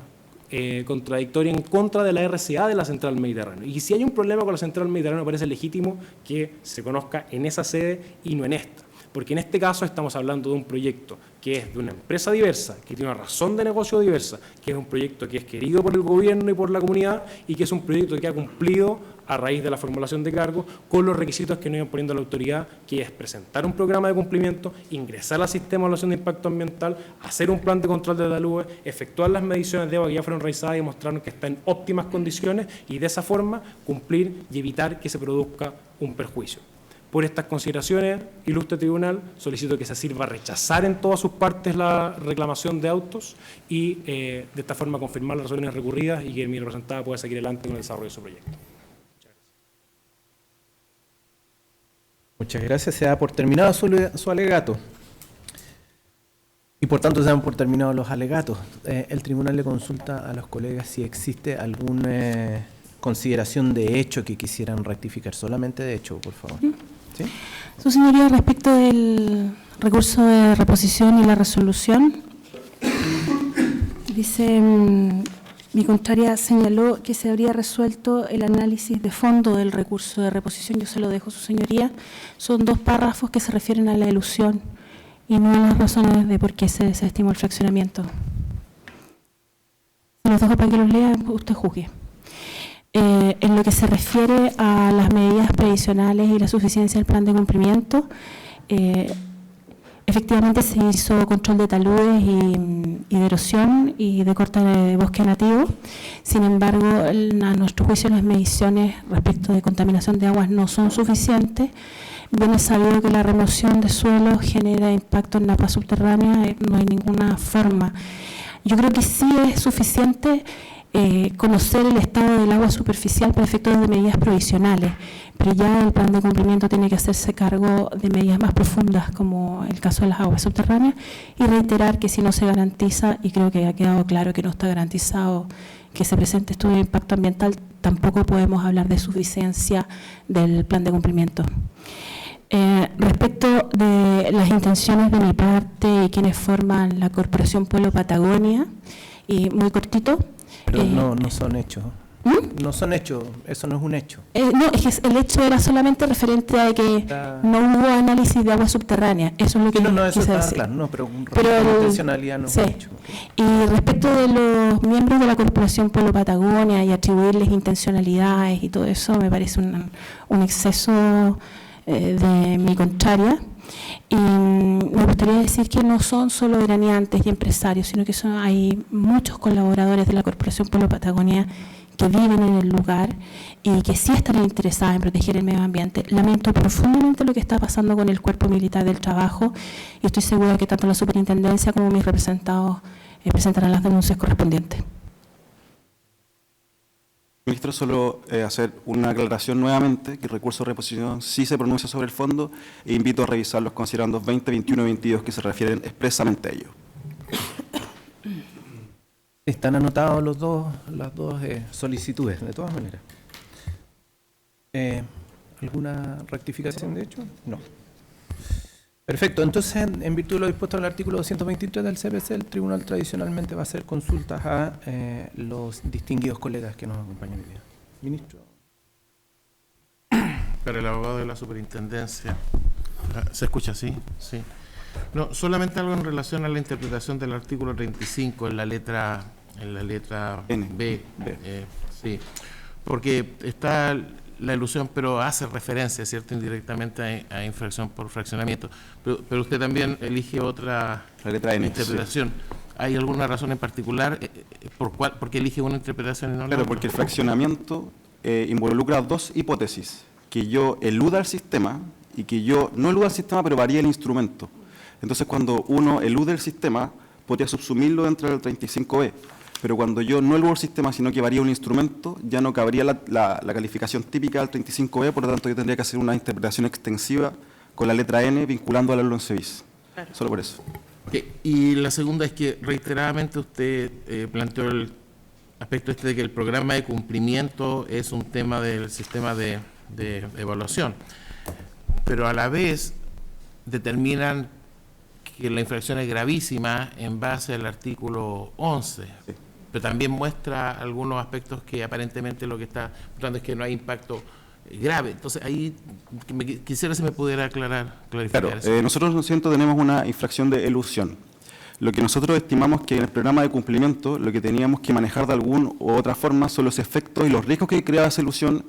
contradictoria en contra de la RCA de la Central Mediterráneo. Y si hay un problema con la Central Mediterráneo, parece legítimo que se conozca en esa sede y no en esta. Porque en este caso estamos hablando de un proyecto que es de una empresa diversa, que tiene una razón de negocio diversa, que es un proyecto que es querido por el gobierno y por la comunidad y que es un proyecto que ha cumplido a raíz de la formulación de cargos con los requisitos que nos iban poniendo la autoridad, que es presentar un programa de cumplimiento, ingresar al sistema de evaluación de impacto ambiental, hacer un plan de control de taludes, efectuar las mediciones de agua que ya fueron realizadas y mostraron que está en óptimas condiciones y de esa forma cumplir y evitar que se produzca un perjuicio. Por estas consideraciones, ilustre tribunal, solicito que se sirva a rechazar en todas sus partes la reclamación de autos y de esta forma confirmar las resoluciones recurridas y que mi representada pueda seguir adelante con el desarrollo de su proyecto. Muchas gracias. Se da por terminado su alegato. Y por tanto se dan por terminados los alegatos. El tribunal le consulta a los colegas si existe alguna consideración de hecho que quisieran rectificar. Solamente de hecho, por favor. ¿Sí? Su señoría, respecto del recurso de reposición y la resolución, dice, mi contraria señaló que se habría resuelto el análisis de fondo del recurso de reposición. Yo se lo dejo, su señoría. Son 2 párrafos que se refieren a la elusión y no a las razones de por qué se desestimó el fraccionamiento. Los dejo para que los lea, usted juzgue. En lo que se refiere a las medidas previsionales y la suficiencia del plan de cumplimiento, efectivamente se hizo control de taludes y de erosión y de corte de bosque nativo. Sin embargo, a nuestro juicio las mediciones respecto de contaminación de aguas no son suficientes. Bien es sabido que la remoción de suelos genera impacto en la paz subterránea, no hay ninguna forma. Yo creo que sí es suficiente conocer el estado del agua superficial para efectos de medidas provisionales, pero ya el plan de cumplimiento tiene que hacerse cargo de medidas más profundas, como el caso de las aguas subterráneas, y reiterar que si no se garantiza, y creo que ha quedado claro que no está garantizado que se presente estudio de impacto ambiental, tampoco podemos hablar de suficiencia del plan de cumplimiento. Respecto de las intenciones de mi parte y quienes forman la Corporación Pueblo Patagonia, y muy cortito. Pero no son hechos. ¿Mm? No son hechos, eso no es un hecho. No, es que el hecho era solamente referente a que no hubo análisis de agua subterránea. Eso es lo que Sí, no, eso quise está decir. claro, no, pero Pero intencionalidad no es sí. un hecho. Y respecto de los miembros de la Corporación Pueblo Patagonia y atribuirles intencionalidades y todo eso, me parece un exceso de mi contraria. Y me gustaría decir que no son solo veraneantes y empresarios, sino que hay muchos colaboradores de la Corporación Pueblo Patagonia que viven en el lugar y que sí están interesados en proteger el medio ambiente. Lamento profundamente lo que está pasando con el Cuerpo Militar del Trabajo y estoy segura que tanto la Superintendencia como mis representados presentarán las denuncias correspondientes. Ministro, solo hacer una aclaración nuevamente, que el recurso de reposición sí se pronuncia sobre el fondo e invito a revisar los considerandos 20, 21 y 22 que se refieren expresamente a ello. Están anotados las dos solicitudes, de todas maneras. ¿Alguna rectificación de hecho? No. Perfecto, entonces en virtud de lo dispuesto en el artículo 223 del CPC, el tribunal tradicionalmente va a hacer consultas a los distinguidos colegas que nos acompañan hoy día. Ministro. Para el abogado de la superintendencia. ¿Se escucha así? Sí. No, solamente algo en relación a la interpretación del artículo 35 en la letra N. B. Sí, porque está la ilusión, pero hace referencia, ¿cierto?, indirectamente a infracción por fraccionamiento. Pero usted también elige otra La letra N, interpretación. Sí. ¿Hay alguna razón en particular por qué elige una interpretación y no la Claro, otra? porque el fraccionamiento involucra dos hipótesis: que yo eluda el sistema y que yo no eluda el sistema, pero varía el instrumento. Entonces, cuando uno elude el sistema, podría subsumirlo dentro del 35B. Pero cuando yo no eludo el sistema, sino que varía un instrumento, ya no cabría la calificación típica del 35B, por lo tanto yo tendría que hacer una interpretación extensiva con la letra N vinculando al 11 bis. Claro. Solo por eso. Okay. Y la segunda es que reiteradamente usted planteó el aspecto de que el programa de cumplimiento es un tema del sistema de evaluación, pero a la vez determinan que la infracción es gravísima en base al artículo 11. Sí. Pero también muestra algunos aspectos que aparentemente lo que está mostrando es que no hay impacto grave. Entonces, ahí quisiera si me pudiera clarificar claro, eso. Nosotros, lo siento, tenemos una infracción de elusión. Lo que nosotros estimamos que en el programa de cumplimiento lo que teníamos que manejar de alguna u otra forma son los efectos y los riesgos que creaba esa elusión,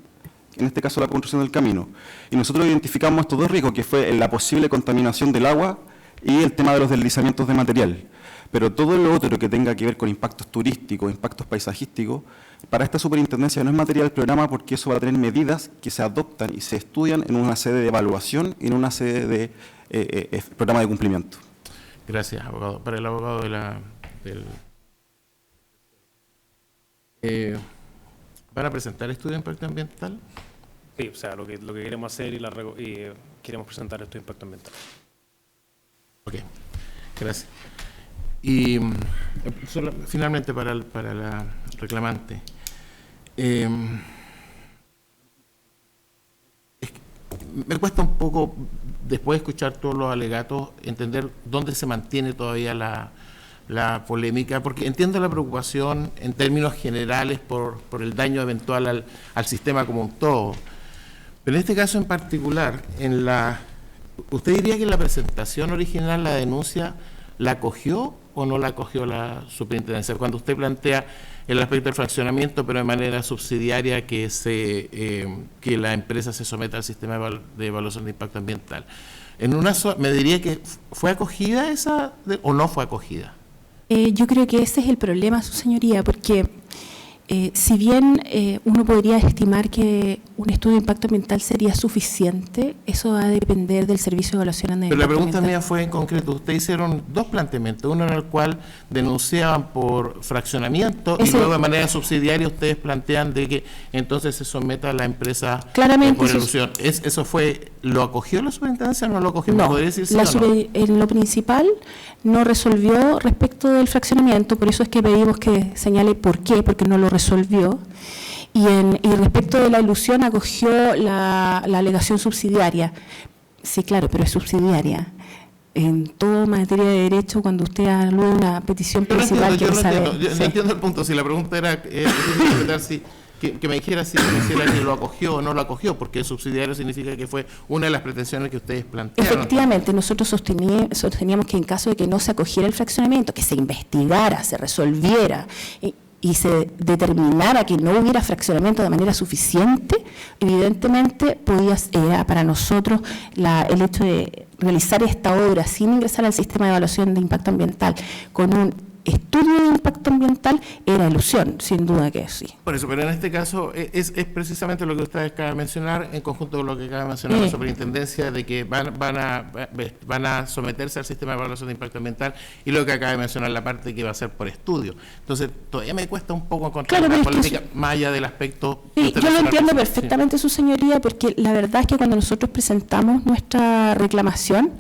en este caso la construcción del camino. Y nosotros identificamos estos dos riesgos, que fue la posible contaminación del agua y el tema de los deslizamientos de material. Pero todo lo otro que tenga que ver con impactos turísticos, impactos paisajísticos, para esta superintendencia no es materia del programa, porque eso va a tener medidas que se adoptan y se estudian en una sede de evaluación y en una sede de programa de cumplimiento. Gracias, abogado. Para el abogado ¿van a presentar estudio de impacto ambiental? Sí, o sea, lo que queremos hacer y queremos presentar estudio de impacto ambiental. Ok, gracias. Y finalmente para la reclamante, me cuesta un poco, después de escuchar todos los alegatos, entender dónde se mantiene todavía la polémica, porque entiendo la preocupación en términos generales por el daño eventual al sistema como un todo, pero en este caso en particular, ¿usted diría que en la presentación original la denuncia la acogió o no la acogió la superintendencia? Cuando usted plantea el aspecto del fraccionamiento, pero de manera subsidiaria que la empresa se someta al sistema de evaluación de impacto ambiental. ¿Me diría que fue acogida esa o no fue acogida? Yo creo que ese es el problema, su señoría, porque si bien uno podría estimar que un estudio de impacto ambiental sería suficiente, eso va a depender del servicio de evaluación ambiental. Pero la pregunta mía fue en concreto, ustedes hicieron dos planteamientos, uno en el cual denunciaban por fraccionamiento y luego de manera subsidiaria ustedes plantean de que entonces se someta a la empresa por elusión. ¿Eso fue, lo acogió la superintendencia o no lo acogió? No, ¿Podría decir sí o no? En lo principal no resolvió respecto del fraccionamiento, por eso es que pedimos que señale por qué, porque no lo resolvió. Y respecto de la ilusión acogió la alegación subsidiaria. Sí, claro, pero es subsidiaria. En toda materia de derecho, cuando usted alude a una petición principal, quiero saber. Yo no entiendo el punto. Si la pregunta era que me dijera si que lo acogió o no lo acogió, porque subsidiario significa que fue una de las pretensiones que ustedes plantearon. Efectivamente, nosotros sosteníamos que en caso de que no se acogiera el fraccionamiento, que se investigara, se resolviera y se determinara que no hubiera fraccionamiento de manera suficiente, evidentemente era para nosotros el hecho de realizar esta obra sin ingresar al sistema de evaluación de impacto ambiental con un estudio de impacto ambiental era ilusión, sin duda que sí. Por eso, pero en este caso es precisamente lo que usted acaba de mencionar, en conjunto con lo que acaba de mencionar la superintendencia, de que van a someterse al sistema de evaluación de impacto ambiental, y lo que acaba de mencionar la parte que va a ser por estudio. Entonces, todavía me cuesta un poco encontrar una política más allá del aspecto. Sí, yo lo entiendo perfectamente, su señoría, porque la verdad es que cuando nosotros presentamos nuestra reclamación,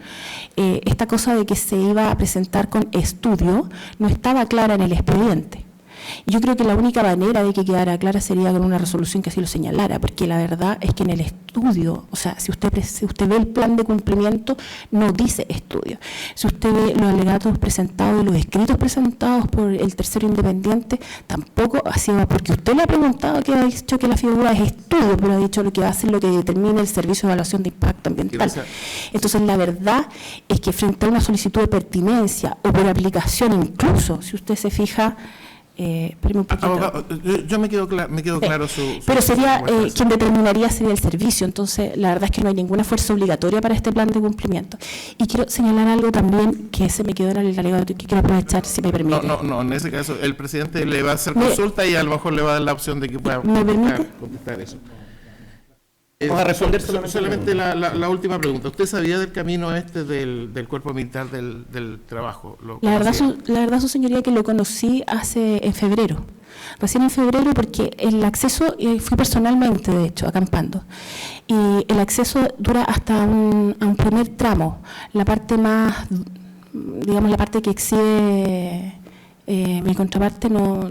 esta cosa de que se iba a presentar con estudio no estaba clara en el expediente. Yo creo que la única manera de que quedara clara sería con una resolución que así lo señalara, porque la verdad es que en el estudio, o sea, si usted ve el plan de cumplimiento, no dice estudio. Si usted ve los alegatos presentados y los escritos presentados por el tercero independiente, tampoco ha sido, porque usted le ha preguntado que ha dicho que la figura es estudio, pero ha dicho lo que va a ser lo que determine el servicio de evaluación de impacto ambiental. Entonces, la verdad es que frente a una solicitud de pertinencia o por aplicación, incluso, si usted se fija, abogado, yo me quedo claro pero sería quien determinaría sería el servicio. Entonces la verdad es que no hay ninguna fuerza obligatoria para este plan de cumplimiento. Y quiero señalar algo también que se me quedó en el alegato, que quiero aprovechar, si me permite. No, en ese caso el presidente le va a hacer consulta y a lo mejor le va a dar la opción de que pueda contestar eso. Vamos a responder solamente la última pregunta. ¿Usted sabía del camino del cuerpo militar del trabajo? La verdad, su señoría, que lo conocí en febrero. Recién en febrero, porque el acceso, fui personalmente, de hecho, acampando. Y el acceso dura hasta un primer tramo. La parte más, digamos, la parte que exhibe mi contraparte no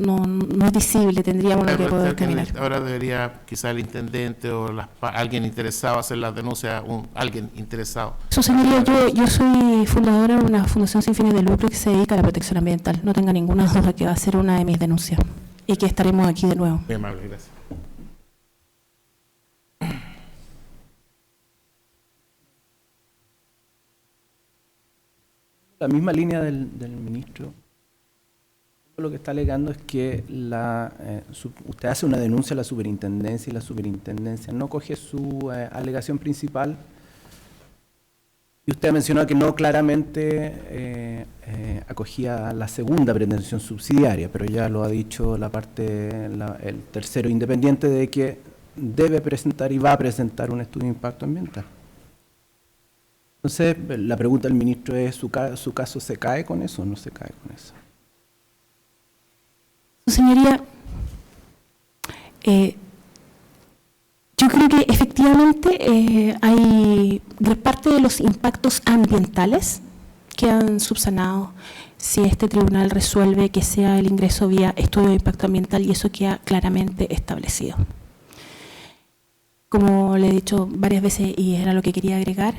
es visible, tendríamos que poder caminar. Ahora debería quizá el intendente o alguien interesado hacer las denuncias, alguien interesado. Su señoría, yo soy fundadora de una fundación sin fines de lucro que se dedica a la protección ambiental. No tenga ninguna duda que va a ser una de mis denuncias y que estaremos aquí de nuevo. Muy amable, gracias. La misma línea del ministro. Lo que está alegando es que usted hace una denuncia a la superintendencia y la superintendencia no coge su alegación principal, y usted ha mencionado que no claramente acogía la segunda pretensión subsidiaria, pero ya lo ha dicho el tercero independiente, de que debe presentar y va a presentar un estudio de impacto ambiental. Entonces, la pregunta del ministro es, ¿su caso se cae con eso o no se cae con eso? Señoría, yo creo que efectivamente hay gran parte de los impactos ambientales que han subsanado si este tribunal resuelve que sea el ingreso vía estudio de impacto ambiental, y eso queda claramente establecido. Como le he dicho varias veces, y era lo que quería agregar,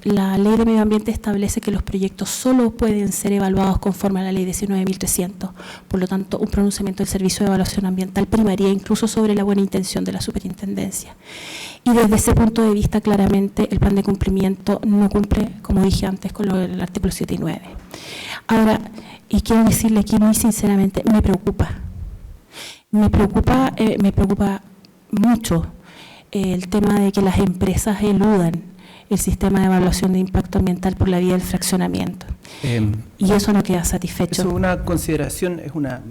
la Ley de Medio Ambiente establece que los proyectos solo pueden ser evaluados conforme a la Ley 19.300. Por lo tanto, un pronunciamiento del Servicio de Evaluación Ambiental primaría incluso sobre la buena intención de la superintendencia. Y desde ese punto de vista, claramente, el plan de cumplimiento no cumple, como dije antes, con lo del artículo 7 y 9. Ahora, y quiero decirle aquí muy sinceramente, me preocupa mucho el tema de que las empresas eludan el sistema de evaluación de impacto ambiental por la vía del fraccionamiento. Y eso no queda satisfecho. Eso es una consideración, es una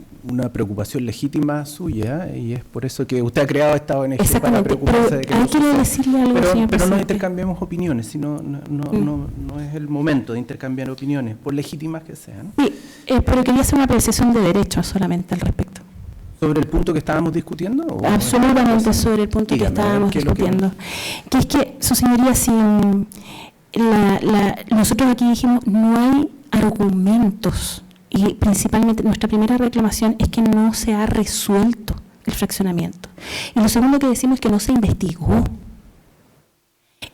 preocupación legítima suya, y es por eso que usted ha creado esta ONG para preocuparse de que no quiero decirle algo, señor pero presidente. no intercambiemos opiniones, sino no es el momento de intercambiar opiniones, por legítimas que sean. Sí, pero quería hacer una apreciación de derecho solamente al respecto. ¿Sobre el punto que estábamos discutiendo? Absolutamente sobre el punto que estábamos discutiendo. Que es que, su señoría, si nosotros aquí dijimos no hay argumentos, y principalmente nuestra primera reclamación es que no se ha resuelto el fraccionamiento. Y lo segundo que decimos es que no se investigó.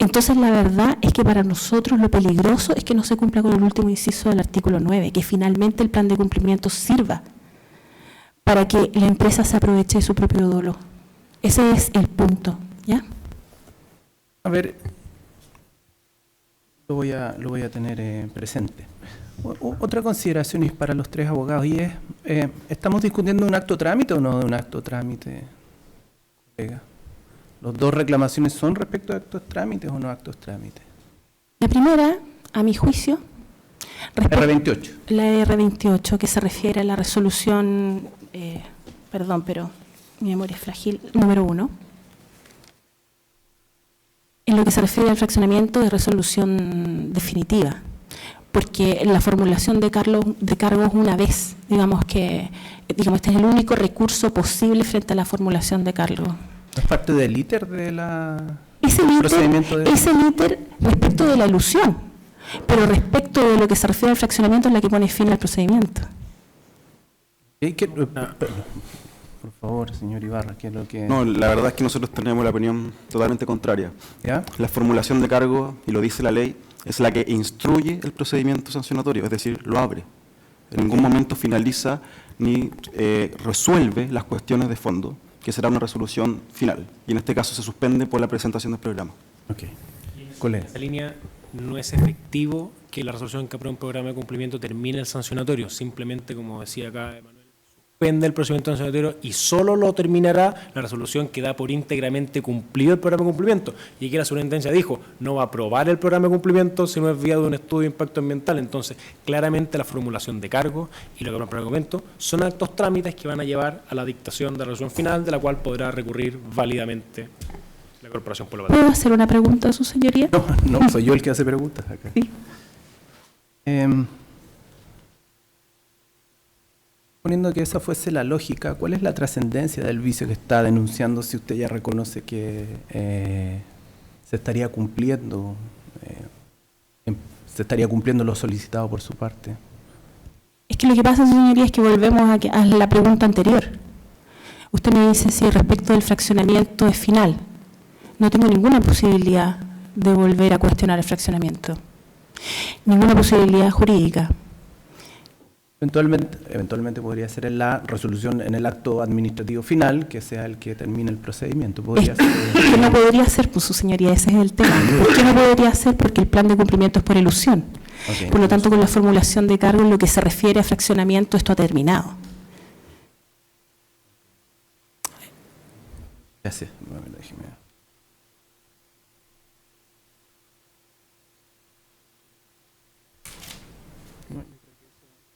Entonces, la verdad es que para nosotros lo peligroso es que no se cumpla con el último inciso del artículo 9, que finalmente el plan de cumplimiento sirva para que la empresa se aproveche de su propio dolo. Ese es el punto, ¿ya? A ver, lo voy a tener presente. Otra consideración es para los tres abogados, y es, ¿estamos discutiendo un acto trámite o no de un acto trámite, colega? ¿Los dos reclamaciones son respecto a actos trámites o no actos trámites? La primera, a mi juicio, R28. la R28, que se refiere a la resolución, perdón, pero mi memoria es frágil, número 1. En lo que se refiere al fraccionamiento de resolución definitiva, porque la formulación de cargos una vez, digamos, este es el único recurso posible frente a la formulación de cargos. ¿Es parte del íter de la Ese íter respecto de la elusión, pero respecto de lo que se refiere al fraccionamiento es la que pone fin al procedimiento. Por favor, señor Ibarra, ¿qué es lo que...? No, la verdad es que nosotros tenemos la opinión totalmente contraria. ¿Ya? La formulación de cargo, y lo dice la ley, es la que instruye el procedimiento sancionatorio, es decir, lo abre. En ningún momento finaliza ni resuelve las cuestiones de fondo, que será una resolución final. Y en este caso se suspende por la presentación del programa. Ok. Colega. En esa línea no es efectivo que la resolución que aprueba un programa de cumplimiento termine el sancionatorio. Simplemente, como decía acá Emanuel, suspende el procedimiento sancionatorio y solo lo terminará la resolución que da por íntegramente cumplido el programa de cumplimiento. Y aquí la superintendencia dijo, no va a aprobar el programa de cumplimiento si no es vía de un estudio de impacto ambiental. Entonces, claramente la formulación de cargos y lo que aprueba el programa de cumplimiento son actos trámites que van a llevar a la dictación de la resolución final, de la cual podrá recurrir válidamente la Corporación Pueblo ¿Puedo hacer una pregunta a su señoría? No, soy yo el que hace preguntas acá. Sí. Suponiendo que esa fuese la lógica, ¿cuál es la trascendencia del vicio que está denunciando si usted ya reconoce que se estaría cumpliendo lo solicitado por su parte? Es que lo que pasa, señoría, es que volvemos a la pregunta anterior. Usted me dice si respecto del fraccionamiento es final. No tengo ninguna posibilidad de volver a cuestionar el fraccionamiento. Ninguna posibilidad jurídica. Eventualmente podría ser en la resolución, en el acto administrativo final, que sea el que termine el procedimiento. Podría ser. Es que no podría ser, pues, su señoría, ese es el tema. ¿Por qué no podría ser? Porque el plan de cumplimiento es por elusión. Okay. Por lo tanto, con la formulación de cargo, en lo que se refiere a fraccionamiento, esto ha terminado. Gracias. Déjeme.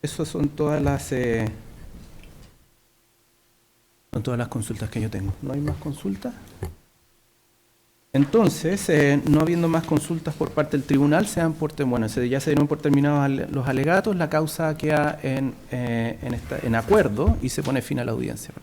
Esas son todas las consultas que yo tengo. ¿No hay más consultas? Entonces, no habiendo más consultas por parte del tribunal, ya se dieron por terminados los alegatos, la causa queda en acuerdo y se pone fin a la audiencia.